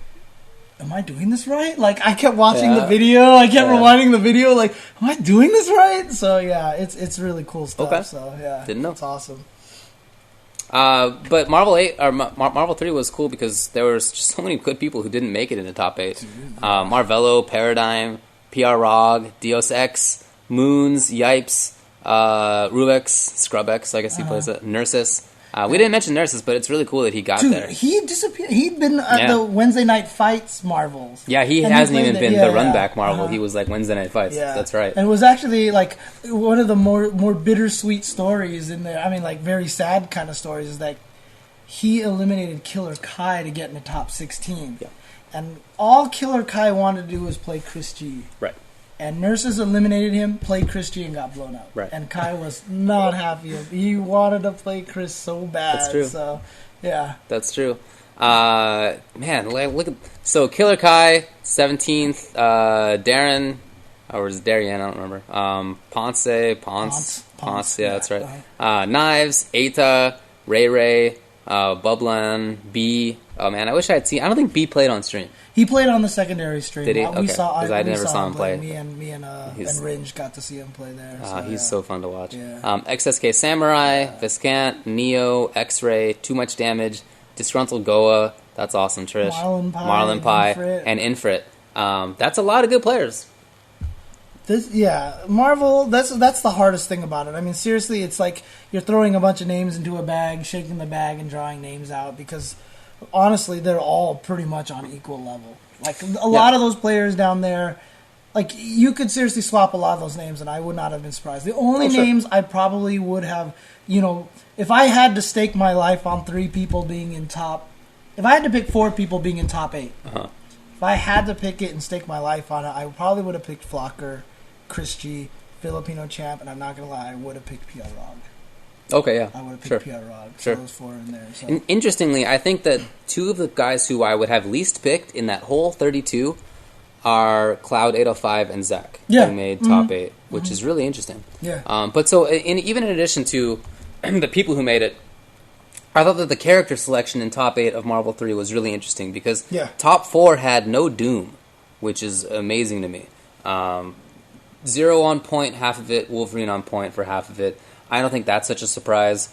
B: am I doing this right? Like, I kept watching the video, I kept rewinding the video, like, am I doing this right? So, yeah, it's really cool stuff.
A: Okay.
B: So, yeah.
A: Didn't know.
B: It's awesome.
A: But Marvel 8 or Marvel 3 was cool because there was just so many good people who didn't make it in the top 8. Marvello, Paradigm, PR Rog, Dios X, Moons, Yipes, Rubex, Scrubx, I guess he plays it, Nurses. We didn't mention Nurses, but it's really cool that he got there.
B: He disappeared. He'd been at the Wednesday Night Fights Marvels.
A: Yeah, he hasn't even been the Runback Marvel. He was like Wednesday Night Fights. Yeah. That's right.
B: And it was actually like one of the more bittersweet stories in there. I mean, like very sad kind of stories is that he eliminated Killer Kai to get in the top 16.
A: Yeah.
B: And all Killer Kai wanted to do was play Chris G.
A: Right.
B: And Nurses eliminated him, played Chris G, and got blown out.
A: Right.
B: And Kai was not happy. He wanted to play Chris so bad.
A: That's true.
B: So, yeah.
A: That's true. Man, look at... So, Killer Kai, 17th. Darren... Or was it Darian? I don't remember. Ponce. Yeah, that's right. Knives, Eita, Ray, Bublan, B. Oh, man, I wish I had seen... I don't think B played on stream.
B: He played on the secondary stream.
A: Did he? Okay.
B: Because
A: I never saw him play.
B: Me and Ringe got to see him play there. So,
A: he's so fun to watch.
B: Yeah.
A: XSK Samurai, Viscant, Neo, X-Ray, Too Much Damage, Disgruntled Goa. That's awesome, Trish. Marlin Pie, and Infrit. That's a lot of good players.
B: Marvel, that's the hardest thing about it. I mean, seriously, it's like you're throwing a bunch of names into a bag, shaking the bag, and drawing names out because... Honestly, they're all pretty much on equal level. Like, a lot of those players down there, like, you could seriously swap a lot of those names, and I would not have been surprised. The only names I probably would have, if I had to stake my life on 3 people being in top... If I had to pick 4 people being in top 8, if I had to pick it and stake my life on it, I probably would have picked Flocker, Chris G, Filipino Champ, and I'm not going to lie, I would have picked PR Rog.
A: Okay, yeah.
B: I would have picked PR Rog. So those 4 in there. So.
A: And interestingly, I think that 2 of the guys who I would have least picked in that whole 32 are Cloud 805 and Zach, who made top 8, which is really interesting.
B: Yeah.
A: But so, even in addition to the people who made it, I thought that the character selection in top 8 of Marvel 3 was really interesting because top 4 had no Doom, which is amazing to me. Zero on point, half of it. Wolverine on point for half of it. I don't think that's such a surprise.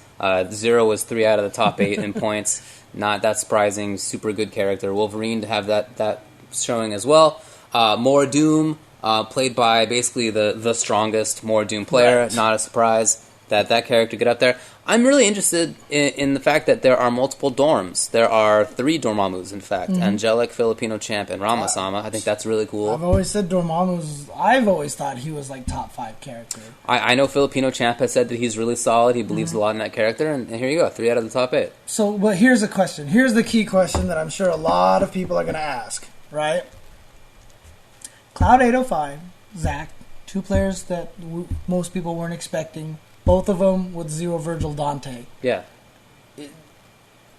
A: Zero was 3 out of the top 8 in points. Not that surprising. Super good character. Wolverine to have that showing as well. More Doom, played by basically the strongest More Doom player. Right. Not a surprise that character get up there. I'm really interested in the fact that there are multiple Dorms. There are 3 Dormammus, in fact. Angelic, Filipino Champ, and Ramasama. I think that's really cool.
B: I've always said Dormammu's... I've always thought he was like top 5 character.
A: I know Filipino Champ has said that he's really solid. He believes a lot in that character. And here you go. 3 out of the top 8.
B: So, but here's a question. Here's the key question that I'm sure a lot of people are going to ask, right? Cloud 805, Zach, 2 players that most people weren't expecting. Both of them with Zero Virgil Dante.
A: Yeah.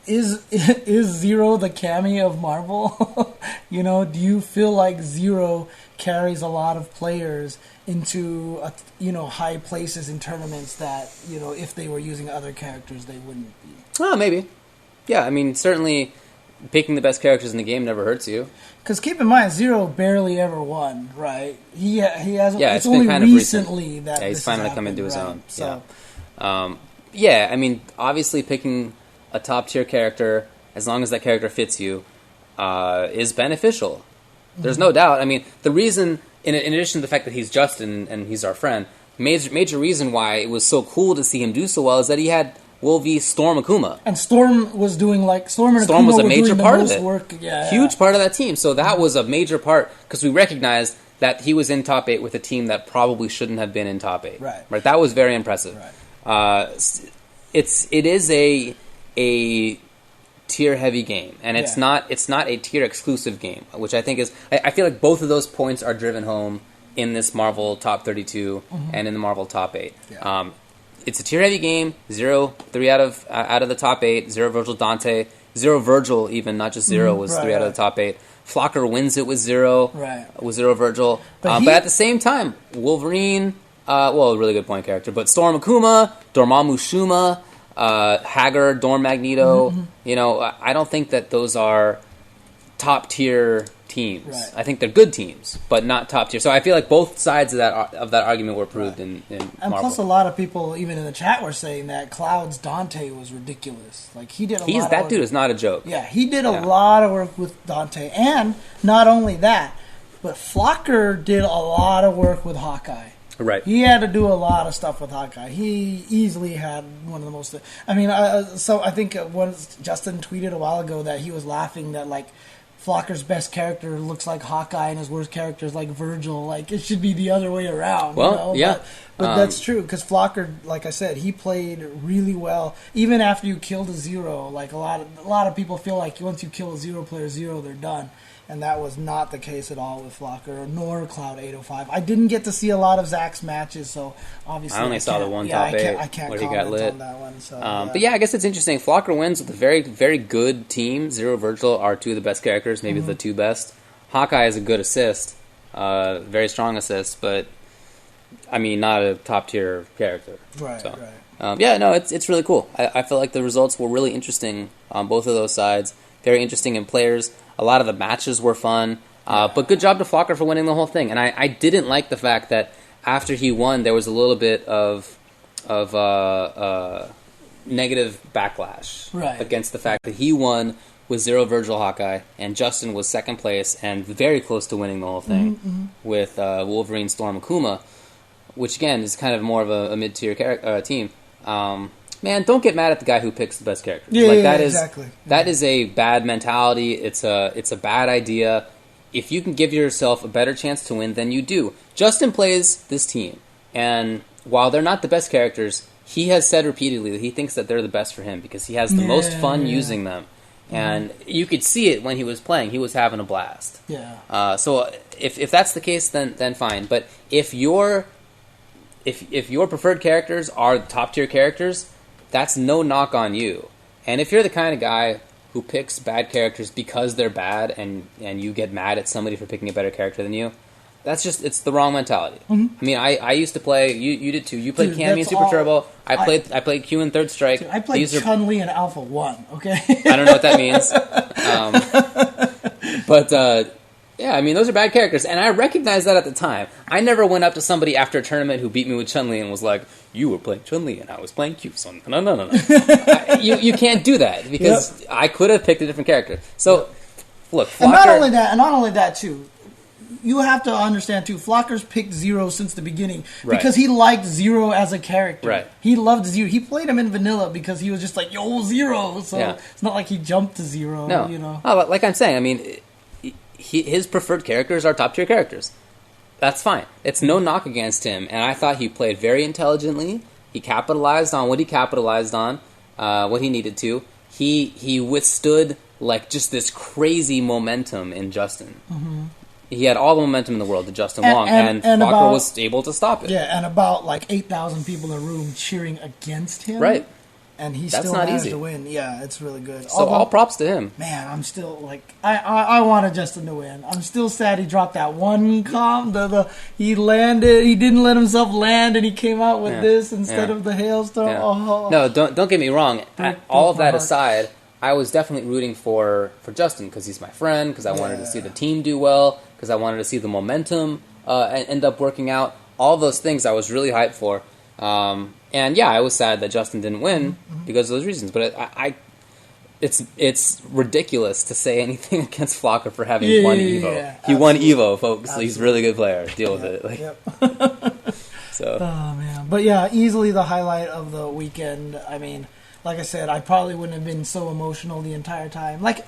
B: Is Zero the Cammy of Marvel? You know, do you feel like Zero carries a lot of players into high places in tournaments that, you know, if they were using other characters they wouldn't be?
A: Oh, maybe. Yeah, I mean, certainly picking the best characters in the game never hurts you.
B: Because keep in mind, Zero barely ever won, right? He has.
A: Yeah,
B: it's only recently that
A: he's finally come into his own.
B: So,
A: yeah. I mean, obviously picking a top tier character, as long as that character fits you, is beneficial. There's no doubt. I mean, the reason, in addition to the fact that he's Justin and he's our friend, major reason why it was so cool to see him do so well is that he had Wolvie, Storm, Akuma.
B: And Storm was doing Storm and Akuma
A: was a major part of it.
B: Work. Yeah,
A: huge part of that team. So that was a major part because we recognized that he was in top 8 with a team that probably shouldn't have been in top 8.
B: Right.
A: That was very impressive.
B: Right.
A: It is a tier heavy game, and it's not a tier exclusive game, which I think is. I feel like both of those points are driven home in this Marvel top 32 and in the Marvel top 8.
B: Yeah.
A: It's a tier-heavy game. 3 out of the top 8. Zero Virgil Dante. Zero Virgil, even, not just Zero, was 3 out of the top 8. Flocker wins it with Zero.
B: Right.
A: With Zero Virgil. But at the same time, Wolverine, a really good point character, but Storm Akuma, Dormammu Shuma, Hagar, Dorm Magneto. You know, I don't think that those are top-tier teams.
B: Right.
A: I think they're good teams, but not top tier. So I feel like both sides of that argument were proved in
B: And
A: Marvel.
B: plus, a lot of people, even in the chat, were saying that Cloud's Dante was ridiculous. Like he did
A: that dude is not a joke.
B: Yeah, he did a lot of work with Dante, and not only that, but Flocker did a lot of work with Hawkeye.
A: Right.
B: He had to do a lot of stuff with Hawkeye. He easily had one of the most. I mean, so I think Justin tweeted a while ago that he was laughing that like Flocker's best character looks like Hawkeye and his worst character is like Virgil. Like, it should be the other way around.
A: Well,
B: you know?
A: yeah.
B: But that's true, because Flocker, like I said, he played really well. Even after you killed a Zero, like a lot of people feel like once you kill a Zero player Zero, they're done. And that was not the case at all with Flocker, nor Cloud 805. I didn't get to see a lot of Zach's matches, so obviously
A: I only saw the one top 8
B: I can't
A: where
B: comment
A: he got lit.
B: on that one. So,
A: But yeah, I guess it's interesting. Flocker wins with a very, very good team. Zero, Virgil are 2 of the best characters, maybe the 2 best. Hawkeye is a good assist, very strong assist, but I mean, not a top tier character.
B: Right,
A: so,
B: right.
A: Yeah, no, it's really cool. I feel like the results were really interesting on both of those sides. Very interesting in players. A lot of the matches were fun. But good job to Flocker for winning the whole thing. And I didn't like the fact that after he won, there was a little bit of negative backlash against the fact that he won with Zero Virgil Hawkeye, and Justin was second place and very close to winning the whole thing with Wolverine Storm Akuma, which again is kind of more of a mid-tier team. Man, don't get mad at the guy who picks the best characters.
B: Exactly.
A: That is a bad mentality. It's a bad idea. If you can give yourself a better chance to win, then you do. Justin plays this team, and while they're not the best characters, he has said repeatedly that he thinks that they're the best for him because he has the most fun using them. And you could see it when he was playing. He was having a blast.
B: Yeah.
A: So if that's the case, then fine. But if your preferred characters are top tier characters, that's no knock on you. And if you're the kind of guy who picks bad characters because they're bad and you get mad at somebody for picking a better character than you, it's the wrong mentality. I mean, I used to play, you did too. You played Cammy and Super Turbo. I played Q in Third Strike.
B: Dude, I played Chun-Li in Alpha 1, okay?
A: I don't know what that means. But yeah, I mean, those are bad characters, and I recognized that at the time. I never went up to somebody after a tournament who beat me with Chun-Li and was like, you were playing Chun-Li and I was playing Q, so no. You can't do that, because I could have picked a different character. So, look, Flocker...
B: And not only that, too, you have to understand too. Flocker's picked Zero since the beginning because he liked Zero as a character.
A: Right.
B: He loved Zero. He played him in vanilla because he was just like, yo, Zero. So it's not like he jumped to Zero.
A: No.
B: You know.
A: Oh, like I'm saying, I mean, his preferred characters are top tier characters. That's fine. It's no knock against him, and I thought he played very intelligently. He capitalized on what he capitalized on, what he needed to. He withstood like just this crazy momentum in Justin. Mm-hmm. He had all the momentum in the world to Justin Wong, and Flocker was able to stop it.
B: Yeah, and about like 8,000 people in the room cheering against him.
A: Right.
B: And he still managed to win. Yeah, it's really good.
A: So all props to him.
B: Man, I'm still like I wanted Justin to win. I'm still sad he dropped that one comp. He landed. He didn't let himself land, and he came out with this instead of the hailstorm.
A: Yeah.
B: Oh.
A: No, don't get me wrong. All of that aside, I was definitely rooting for Justin because he's my friend. Because I wanted to see the team do well. Because I wanted to see the momentum end up working out. All those things I was really hyped for. And yeah, I was sad that Justin didn't win because of those reasons. But it's ridiculous to say anything against Flocker for having won Evo.
B: Yeah,
A: he won Evo, folks. Absolutely. He's a really good player. Deal with it. So.
B: Oh man, but yeah, easily the highlight of the weekend. I mean, like I said, I probably wouldn't have been so emotional the entire time. Like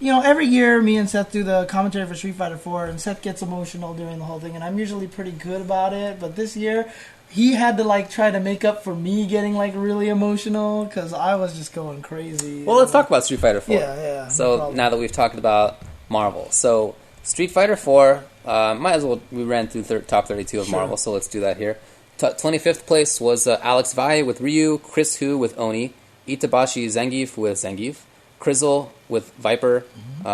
B: every year, me and Seth do the commentary for Street Fighter 4, and Seth gets emotional during the whole thing, and I'm usually pretty good about it. But this year, he had to try to make up for me getting really emotional because I was just going crazy.
A: Well, let's talk about Street Fighter 4.
B: Yeah.
A: So now that we've talked about Marvel, so Street Fighter 4, might as well, we ran through top 32 of Marvel, so let's do that here. 25th place was Alex Vai with Ryu, Chris Hu with Oni, Itabashi Zangief with Zangief, Krizzle with Viper,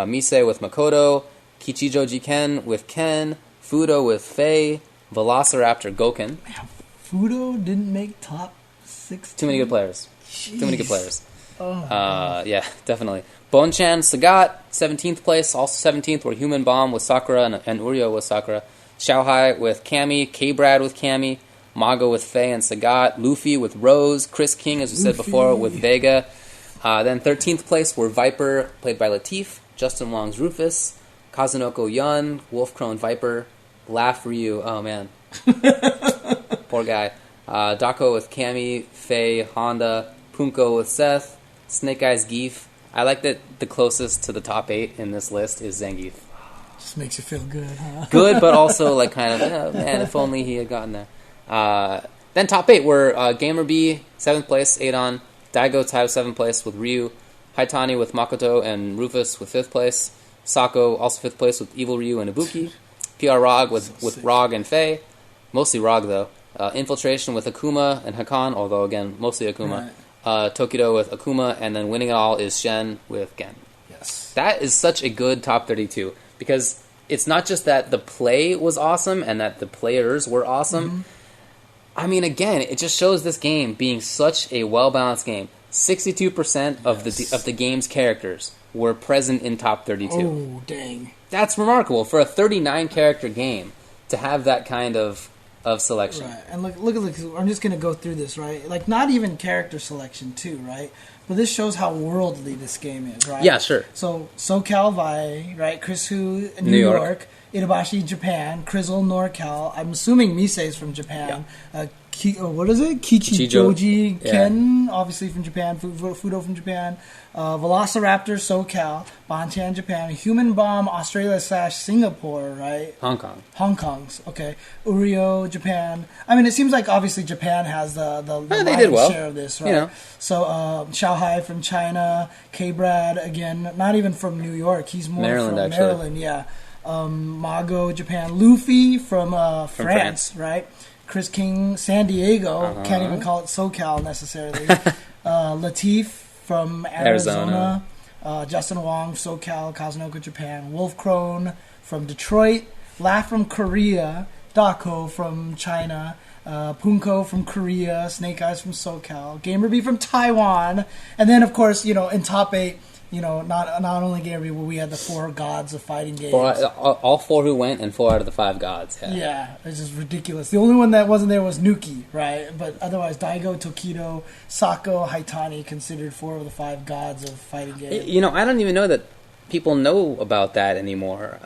A: Mise with Makoto, Kichijo Jiken with Ken, Fudo with Faye, Velociraptor Goken.
B: Man, Fudo didn't make top 16?
A: Too many good players.
B: Jeez.
A: Too many good players.
B: Oh,
A: yeah, definitely. Bonchan Sagat, 17th place. Also 17th were Human Bomb with Sakura and Uryo with Sakura. Xiaohai with Cammy. K-Brad with Cammy. Mago with Faye and Sagat. Luffy with Rose. Chris King, as we said before, with Vega. Then 13th place were Viper, played by Latif. Justin Wong's Rufus. Kazunoko Yun. Wolf Crone Viper. Laugh Ryu. Oh, man. Poor guy. Dako with Cammy. Faye. Honda. Punko with Seth. Snake Eyes Geef. I like that the closest to the top 8 in this list is Zangief.
B: Just makes you feel good, huh?
A: Good, but also kind of, man, if only he had gotten there. Then top 8 were Gamer B, 7th place, Adon. Daigo tied 7th place with Ryu. Haitani with Makoto and Rufus with 5th place. Sako also 5th place with Evil Ryu and Ibuki. PR Rog with Rog and Faye. Mostly Rog, though. Infiltration with Akuma and Hakan, although, again, mostly Akuma. Right. Tokido with Akuma, and then winning it all is Shen with Gen.
B: Yes.
A: That is such a good top 32, because it's not just that the play was awesome and that the players were awesome. Mm-hmm. I mean, again, it just shows this game being such a well-balanced game. 62% of the game's characters were present in top 32.
B: Oh, dang.
A: That's remarkable for a 39-character game to have that kind of selection.
B: Right, and look, I'm just going to go through this, right? Not even character selection, too, right? But this shows how worldly this game is, right?
A: Yeah, sure.
B: So, SoCal Vi, right? Chris Hu, New York. Itabashi, Japan. Krizzle, NorCal. I'm assuming Misei's from Japan.
A: Yeah.
B: What is it? Kichijoji Ken, obviously from Japan. Fudo from Japan. Velociraptor, SoCal. Bonchan, Japan. Human Bomb, Australia/Singapore, right?
A: Hong Kong's,
B: okay. Uryo, Japan. I mean, it seems like obviously Japan has the
A: they did well.
B: share of this, right?
A: You know.
B: So, Xiaohai from China. K-Brad, again, not even from New York. He's more
A: Maryland,
B: from
A: actually.
B: Maryland, yeah. Mago, Japan. Luffy from France, right? Chris King, San Diego. Can't even call it SoCal necessarily. Latif from Arizona. Justin Wong, SoCal, Kazunoko, Japan. Wolf Crone from Detroit. Laugh from Korea. Dako from China. Punko from Korea. Snake Eyes from SoCal. Gamer B from Taiwan. And then, of course, in top 8, not only Gamer B, but we had the 4 gods of fighting games.
A: All 4 who went, and 4 out of the 5 gods.
B: Yeah, it's just ridiculous. The only one that wasn't there was Nuki, right? But otherwise, Daigo, Tokido, Sako, Haitani considered 4 of the 5 gods of fighting games.
A: I don't even know that people know about that anymore.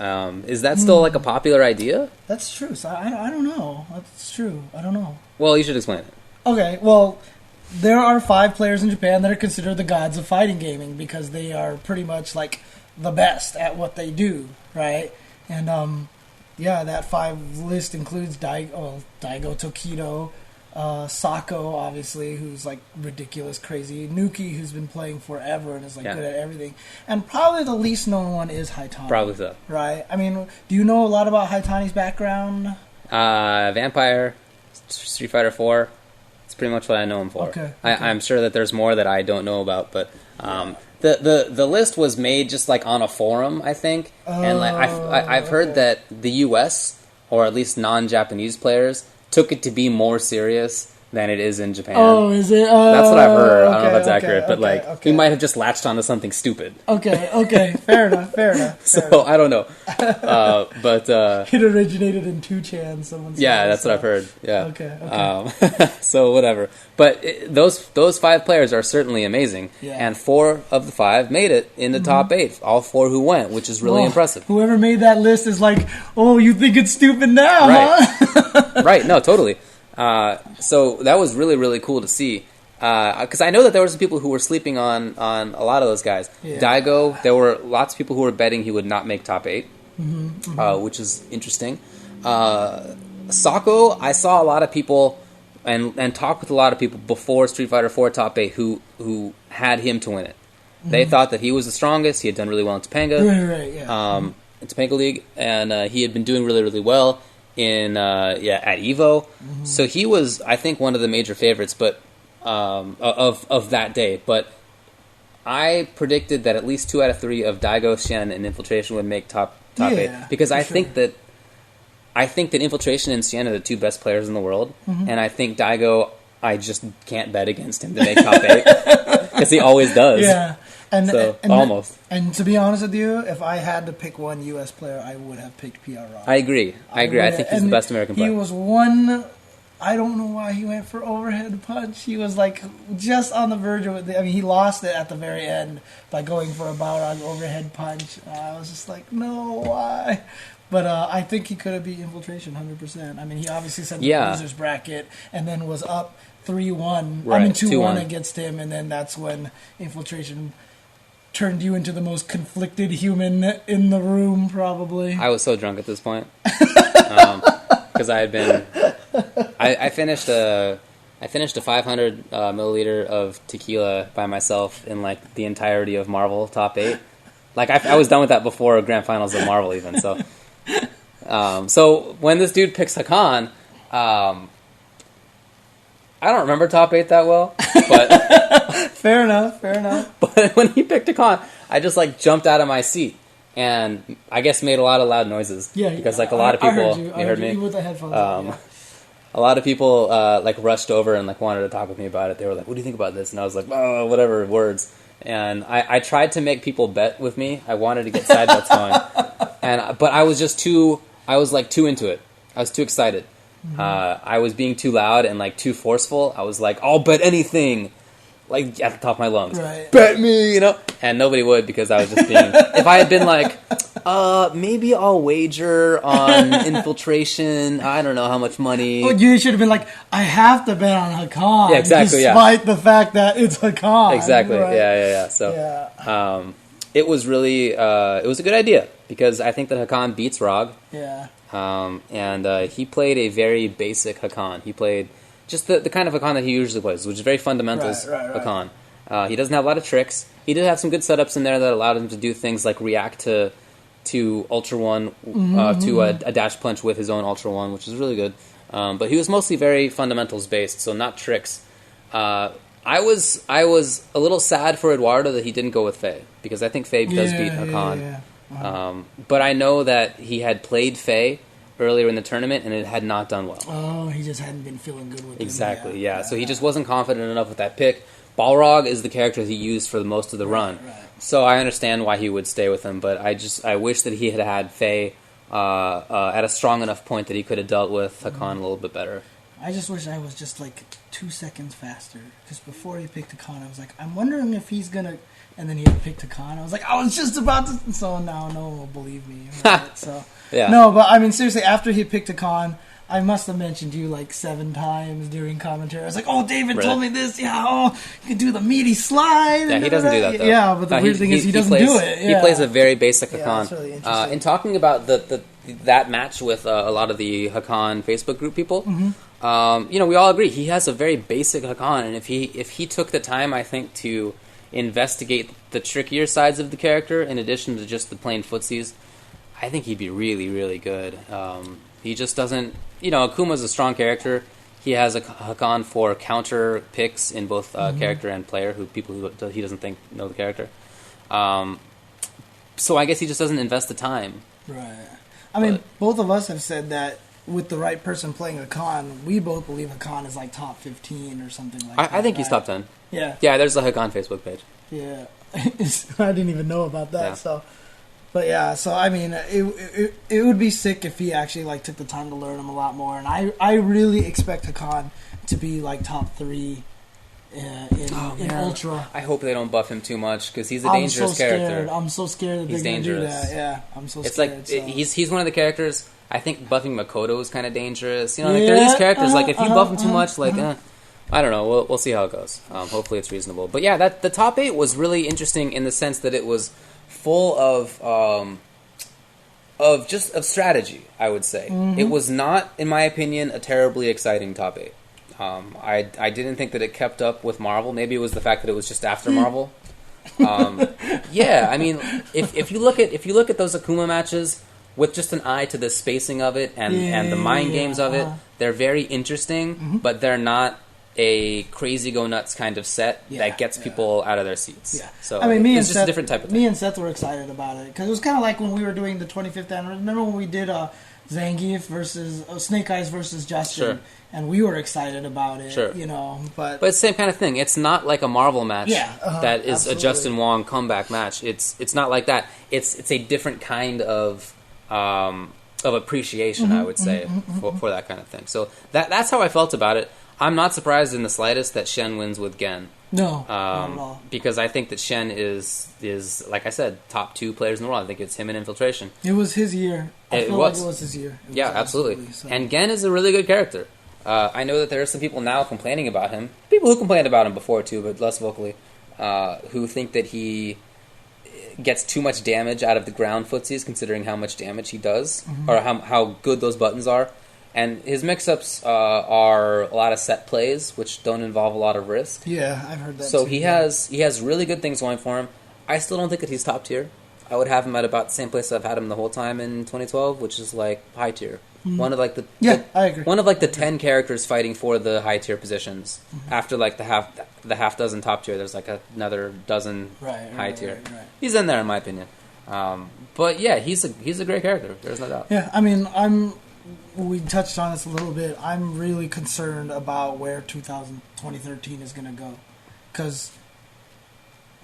A: Is that still like a popular idea?
B: That's true. So I don't know. That's true. I don't know.
A: Well, you should explain it.
B: Okay, well, there are 5 players in Japan that are considered the gods of fighting gaming because they are pretty much like the best at what they do, right? And that 5 list includes Daigo Tokido, Sako, obviously, who's like ridiculous, crazy. Nuki, who's been playing forever and is like good at everything. And probably the least known one is Haitani.
A: Probably so.
B: Right? I mean, do you know a lot about Haitani's background?
A: Vampire, Street Fighter 4. It's pretty much what I know him for.
B: Okay.
A: I'm sure that there's more that I don't know about, but the list was made just like on a forum, I think. And like I've heard that the U.S. or at least non-Japanese players took it to be more serious than it is in Japan.
B: Oh, is it?
A: That's what I've heard. I don't know if that's accurate, but he might have just latched onto something stupid.
B: Okay. Fair enough.
A: So I don't know, but
B: it originated in 2chan. Someone said.
A: Yeah, that's what I've heard. Yeah.
B: Okay.
A: So whatever, but those 5 players are certainly amazing, and 4 of the 5 made it in the top 8. All 4 who went, which is really impressive.
B: Whoever made that list is like, oh, you think it's stupid now, huh?
A: Right. No, totally. So that was really, really cool to see. Because I know that there were some people who were sleeping on a lot of those guys. Yeah. Daigo, there were lots of people who were betting he would not make top 8, which is interesting. Sako, I saw a lot of people and talked with a lot of people before Street Fighter 4 top 8 who had him to win it. They thought that he was the strongest. He had done really well in Topanga.
B: Right, yeah.
A: In Topanga League, and he had been doing really, really well in at Evo. So he was, I think, one of the major favorites, but of that day. But I predicted that at least 2 out of 3 of Daigo, Shen, and Infiltration would make top 8 because I think that Infiltration and Shen are the 2 best players in the world, and I think Daigo, I just can't bet against him to make top 8 because he always does.
B: Yeah. And
A: almost.
B: And to be honest with you, if I had to pick one U.S. player, I would have picked PR Rob.
A: I agree. I think he's the best American player.
B: He was one. I don't know why he went for overhead punch. He was like just on the verge of it. I mean, he lost it at the very end by going for a Balrog overhead punch. I was just like, no, why? But I think he could have beat Infiltration 100%. I mean, he obviously sent the losers bracket and then was up 3-1.
A: Right,
B: 2-1 against him, and then that's when Infiltration turned you into the most conflicted human in the room, probably.
A: I was so drunk at this point because I had been. I finished a 500 milliliter of tequila by myself in like the entirety of Marvel top 8. Like I was done with that before Grand Finals of Marvel even. So, so when this dude picks Hakan, I don't remember top 8 that well, but
B: fair enough.
A: But when he picked Hakan, I just like jumped out of my seat and I guess made a lot of loud noises.
B: Yeah,
A: because like a lot of people,
B: I heard
A: me
B: with the headphones on,
A: a lot of people like rushed over and like wanted to talk with me about it. They were like, "What do you think about this?" And I was like, "Oh, whatever, words." And I tried to make people bet with me. I wanted to get side bets going, but I was just too. I was like too into it. I was too excited. I was being too loud and like too forceful. I was like, "I'll bet anything," like at the top of my lungs.
B: Right.
A: Bet me, you know. And nobody would because I was just being. If I had been like, maybe I'll wager on Infiltration. I don't know how much money.
B: Oh, you should have been like, I have to bet on Hakan.
A: Yeah, exactly.
B: Despite the fact that it's Hakan.
A: Exactly.
B: Right?
A: Yeah. So, it was really, it was a good idea because I think that Hakan beats Rog.
B: Yeah.
A: And he played a very basic Hakan. He played just the kind of Hakan that he usually plays, which is very fundamentals Hakan. He doesn't have a lot of tricks. He did have some good setups in there that allowed him to do things like react to Ultra One, to a dash punch with his own Ultra One, which is really good. But he was mostly very fundamentals based, so not tricks. I was a little sad for Eduardo that he didn't go with Faye because I think Faye does beat Hakan. But I know that he had played Faye earlier in the tournament and it had not done well.
B: Oh, he just hadn't been feeling good with
A: Exactly, yeah. So he just wasn't confident enough with that pick. Balrog is the character he used for most of the run.
B: Right.
A: So I understand why he would stay with him, but I wish that he had Faye at a strong enough point that he could have dealt with Hakan a little bit better.
B: I just wish I was just like 2 seconds faster. Because before he picked Hakan, I was like, I'm wondering if he's gonna. And then he had picked Hakan. I was like, I was just about to. So now no one will believe me. Right? So
A: yeah.
B: No, but I mean seriously, after he picked Hakan, I must have mentioned you like 7 times during commentary. I was like, "Oh, David told me this. Yeah, oh, you can do the meaty slide."
A: Yeah, he doesn't do that though.
B: Yeah, but the weird thing is he doesn't do it. Yeah.
A: He plays a very basic Hakan.
B: Yeah, that's really interesting.
A: In talking about that match with a lot of the Hakan Facebook group people, we all agree he has a very basic Hakan, and if he took the time, I think, to investigate the trickier sides of the character in addition to just the plain footsies, I think he'd be really, really good. He just doesn't. Akuma's a strong character. He has a Hakan for counter picks in both character and player, people who he doesn't think know the character. So I guess he just doesn't invest the time.
B: Right. I mean, both of us have said that with the right person playing Hakan, we both believe Hakan is like top 15 or something like that.
A: I think he's top 10.
B: Yeah.
A: Yeah, there's a Hakan Facebook page.
B: Yeah. I didn't even know about that,
A: yeah.
B: so... But yeah, so I mean, it would be sick if he actually like took the time to learn him a lot more, and I really expect Hakan to be like top 3 in Ultra.
A: I hope they don't buff him too much because he's a dangerous character.
B: I'm so scared that they're going to do that. Yeah, I'm so scared.
A: It's like he's one of the characters. I think buffing Makoto is kind of dangerous. There are these characters like if you buff him too much, I don't know. We'll see how it goes. Hopefully it's reasonable. But yeah, the top 8 was really interesting in the sense that it was full of strategy, I would say. It was not, in my opinion, a terribly exciting top 8. I didn't think that it kept up with Marvel. Maybe it was the fact that it was just after Marvel. Yeah, I mean, if you look at those Akuma matches with just an eye to the spacing of it and the mind games of it, they're very interesting, but they're not a crazy go nuts kind of set that gets people out of their seats. Yeah. So I mean, it's just a different type of thing.
B: Me and Seth were excited about it because it was kind of like when we were doing the 25th anniversary. Remember when we did Zangief versus Snake Eyes versus Justin, and we were excited about it. Sure. But
A: it's the same kind of thing. It's not like a Marvel match that is a Justin Wong comeback match. It's not like that. It's a different kind of appreciation, I would say, for that kind of thing. So that's how I felt about it. I'm not surprised in the slightest that Shen wins with Gen.
B: No, not at all.
A: Because I think that Shen is like I said, top 2 players in the world. I think it's him in Infiltration.
B: It was his year. I feel like it was his year.
A: Yeah, absolutely. So. And Gen is a really good character. I know that there are some people now complaining about him. People who complained about him before too, but less vocally, who think that he gets too much damage out of the ground footsies, considering how much damage he does, or how good those buttons are. And his mix-ups are a lot of set plays, which don't involve a lot of risk.
B: Yeah, I've heard that.
A: So he has really good things going for him. I still don't think that he's top tier. I would have him at about the same place I've had him the whole time in 2012, which is like high tier. One of like
B: I agree.
A: One of like the 10 characters fighting for the high tier positions. After like the half dozen top tier, there's like another dozen high tier. Right. He's in there in my opinion. But yeah, he's a great character. There's no doubt.
B: Yeah, I mean we touched on this a little bit. I'm really concerned about where 2013 is going to go, because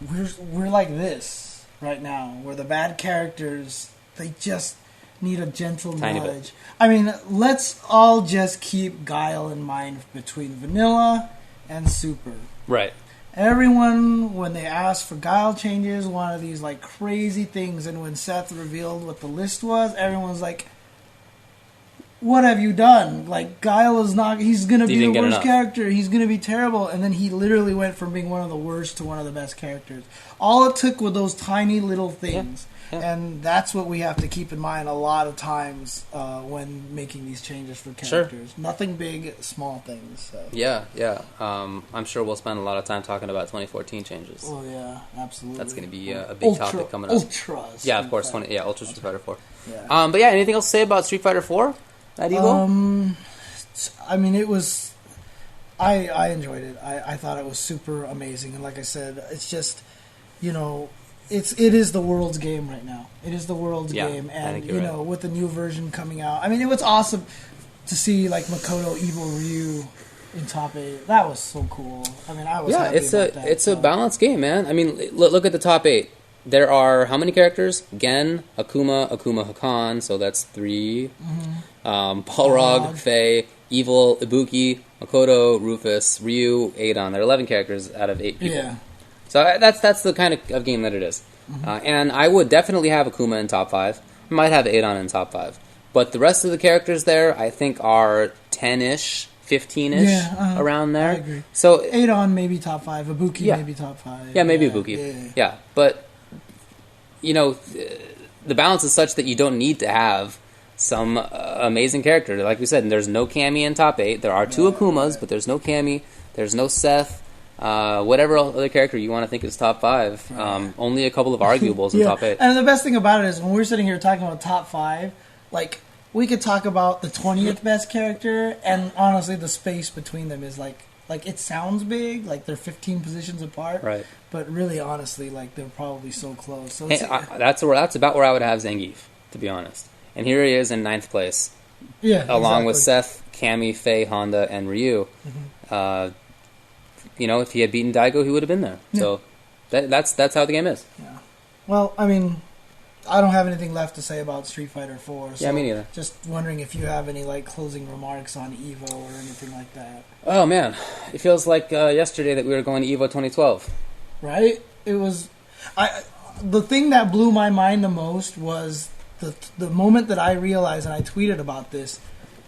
B: we're like this right now, where the bad characters, they just need a gentle nudge. I mean, let's all just keep Guile in mind between Vanilla and Super.
A: Right.
B: Everyone, when they asked for Guile changes, one of these like crazy things, and when Seth revealed what the list was, everyone's like, what have you done? Like, Guile is not... He's going to be the worst character. He's going to be terrible. And then he literally went from being one of the worst to one of the best characters. All it took were those tiny little things. Yeah. And that's what we have to keep in mind a lot of times when making these changes for characters. Sure. Nothing big, small things. So.
A: Yeah. I'm sure we'll spend a lot of time talking about 2014 changes.
B: Oh, yeah, absolutely.
A: That's going to be a big topic coming up.
B: Ultras.
A: Yeah, of course. Ultra Street Fighter 4. Yeah. But yeah, anything else to say about Street Fighter 4? At Evo?
B: I mean, it was... I enjoyed it. I thought it was super amazing. And like I said, it's just, it is the world's game right now. It is the world's game. And, with the new version coming out... I mean, it was awesome to see, like, Makoto Evo Ryu in top 8. That was so cool. I mean, I was happy about that.
A: It's a balanced game, man. I mean, look at the top 8. There are how many characters? Gen, Akuma Hakan, so that's 3. Balrog, Faye, Evil, Ibuki, Makoto, Rufus, Ryu, Adon. There are 11 characters out of 8 people.
B: Yeah.
A: So that's the kind of game that it is. And I would definitely have Akuma in top 5. I might have Adon in top 5. But the rest of the characters there, I think, are 10-ish, 15-ish, around there.
B: I agree.
A: So
B: Adon maybe top 5, Ibuki maybe top 5.
A: Yeah, maybe Ibuki. Yeah. But, you know, the balance is such that you don't need to have some amazing character. Like we said, there's no Cammy in top 8. There are 2 Akumas, but there's no Cammy. There's no Seth. Whatever other character you want to think is top 5. Only a couple of arguables in top 8.
B: And the best thing about it is when we're sitting here talking about top 5, like, we could talk about the 20th best character, and honestly, the space between them is like it sounds big, like they're 15 positions apart.
A: Right.
B: But really, honestly, like they're probably so close. So
A: that's about where I would have Zangief, to be honest. And here he is in 9th place.
B: Yeah.
A: Along with Seth, Cammy, Faye, Honda, and Ryu. You know, if he had beaten Daigo, he would have been there. Yeah. So that's how the game is.
B: Yeah. Well, I mean, I don't have anything left to say about Street Fighter 4. So
A: yeah, me neither.
B: Just wondering if you have any like closing remarks on Evo or anything like that.
A: Oh man, it feels like yesterday that we were going to Evo 2012.
B: Right? It was. The thing that blew my mind the most was the moment that I realized, and I tweeted about this,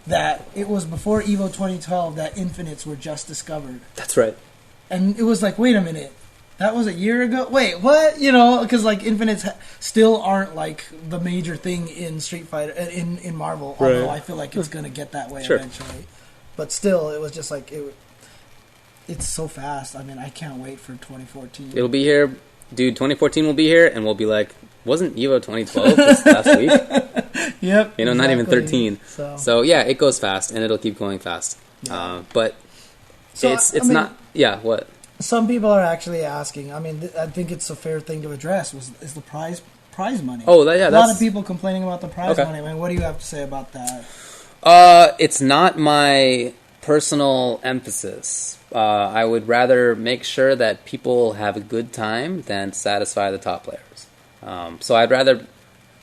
B: that it was before Evo 2012 that Infinites were just discovered.
A: That's right.
B: And it was like, wait a minute. That was a year ago? Wait, what? You know, because like Infinites still aren't like the major thing in Street Fighter, in Marvel, although I feel like it's going to get that way eventually. But still, it was just like, it's so fast. I mean, I can't wait for 2014.
A: It'll be here. Dude, 2014 will be here, and we'll be like, wasn't Evo 2012 this last week?
B: Yep.
A: You know, not even 13. So yeah, it goes fast, and it'll keep going fast. Yeah. But so, it's not... Yeah, what?
B: Some people are actually asking. I mean, I think it's a fair thing to address. Is the prize money?
A: Oh, yeah.
B: A lot of people complaining about the prize money. I mean, what do you have to say about that?
A: It's not my personal emphasis. I would rather make sure that people have a good time than satisfy the top players. So I'd rather,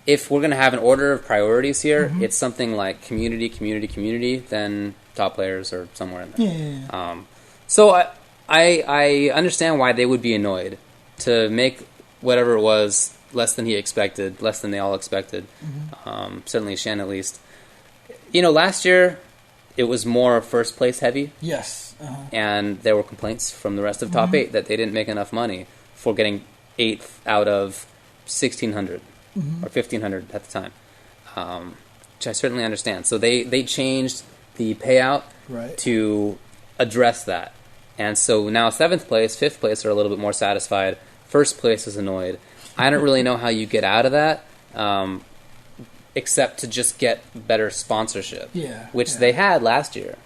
A: if we're going to have an order of priorities here, it's something like community, then top players or somewhere in there.
B: Yeah.
A: So I understand why they would be annoyed to make whatever it was less than he expected, less than they all expected. Certainly Shen, at least. You know, last year it was more first place heavy.
B: Yes.
A: And there were complaints from the rest of top 8 that they didn't make enough money for getting 8th out of 1,600 or 1,500 at the time, which I certainly understand. So they changed the payout to address that. And so now 7th place, 5th place are a little bit more satisfied. 1st place is annoyed. I don't really know how you get out of that, except to just get better sponsorship, which they had last year.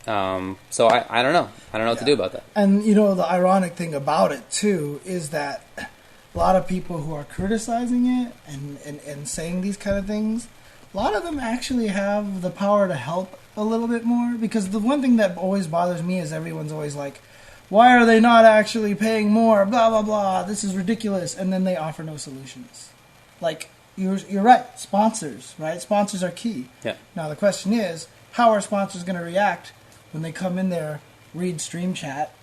A: So I don't know. I don't know what to do about that.
B: And, you know, the ironic thing about it, too, is that a lot of people who are criticizing it and saying these kind of things, a lot of them actually have the power to help a little bit more. Because the one thing that always bothers me is everyone's always like, why are they not actually paying more? Blah, blah, blah. This is ridiculous. And then they offer no solutions. Like, you're right. Sponsors, right? Sponsors are key.
A: Yeah.
B: Now, the question is, how are sponsors going to react when they come in there, read stream chat,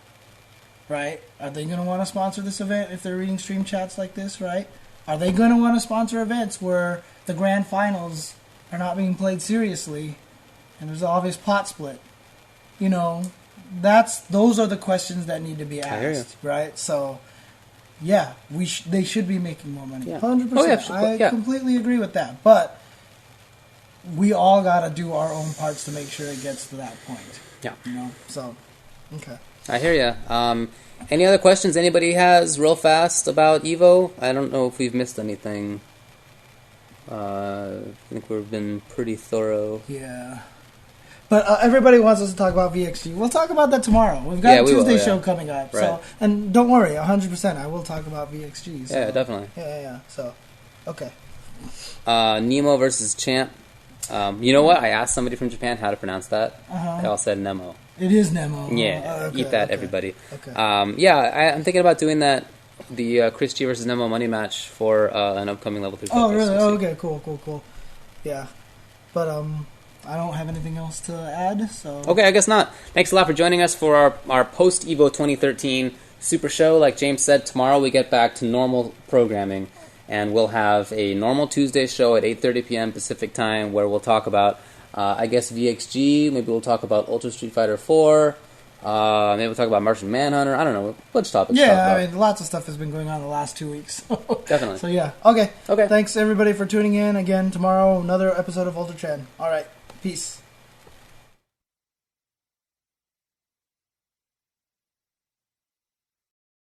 B: right? Are they going to want to sponsor this event if they're reading stream chats like this, right? Are they going to want to sponsor events where the grand finals are not being played seriously and there's an obvious plot split? You know, those are the questions that need to be asked, right? So, yeah, they should be making more money. 100%.
A: Oh, yeah,
B: I completely agree with that. But we all got to do our own parts to make sure it gets to that point.
A: Yeah.
B: You know, so, okay.
A: I hear ya. Any other questions anybody has real fast about Evo? I don't know if we've missed anything. I think we've been pretty thorough.
B: Yeah. But everybody wants us to talk about VXG. We'll talk about that tomorrow. We've got a Tuesday show coming up. Right. So, and don't worry, 100%, I will talk about VXG. So.
A: Yeah, definitely.
B: Yeah. So, okay.
A: Nemo versus Champ. You know what? I asked somebody from Japan how to pronounce that. They all said Nemo.
B: It is Nemo.
A: Yeah, eat that, everybody.
B: Okay.
A: I'm thinking about doing that, the Chris G versus Nemo money match for an upcoming level 3 podcast.
B: Oh, really? Oh, okay, cool. Yeah. But, I don't have anything else to add. So
A: okay, I guess not. Thanks a lot for joining us for our post Evo 2013 Super Show. Like James said, tomorrow we get back to normal programming, and we'll have a normal Tuesday show at 8:30 p.m. Pacific time, where we'll talk about, I guess, VXG. Maybe we'll talk about Ultra Street Fighter 4. Maybe we'll talk about Martian Manhunter. I don't know. A bunch of topics.
B: Yeah, I mean, lots of stuff has been going on the last 2 weeks.
A: Definitely.
B: So yeah, okay.
A: Okay.
B: Thanks everybody for tuning in again. Tomorrow, another episode of Ultra Chen. All right, peace.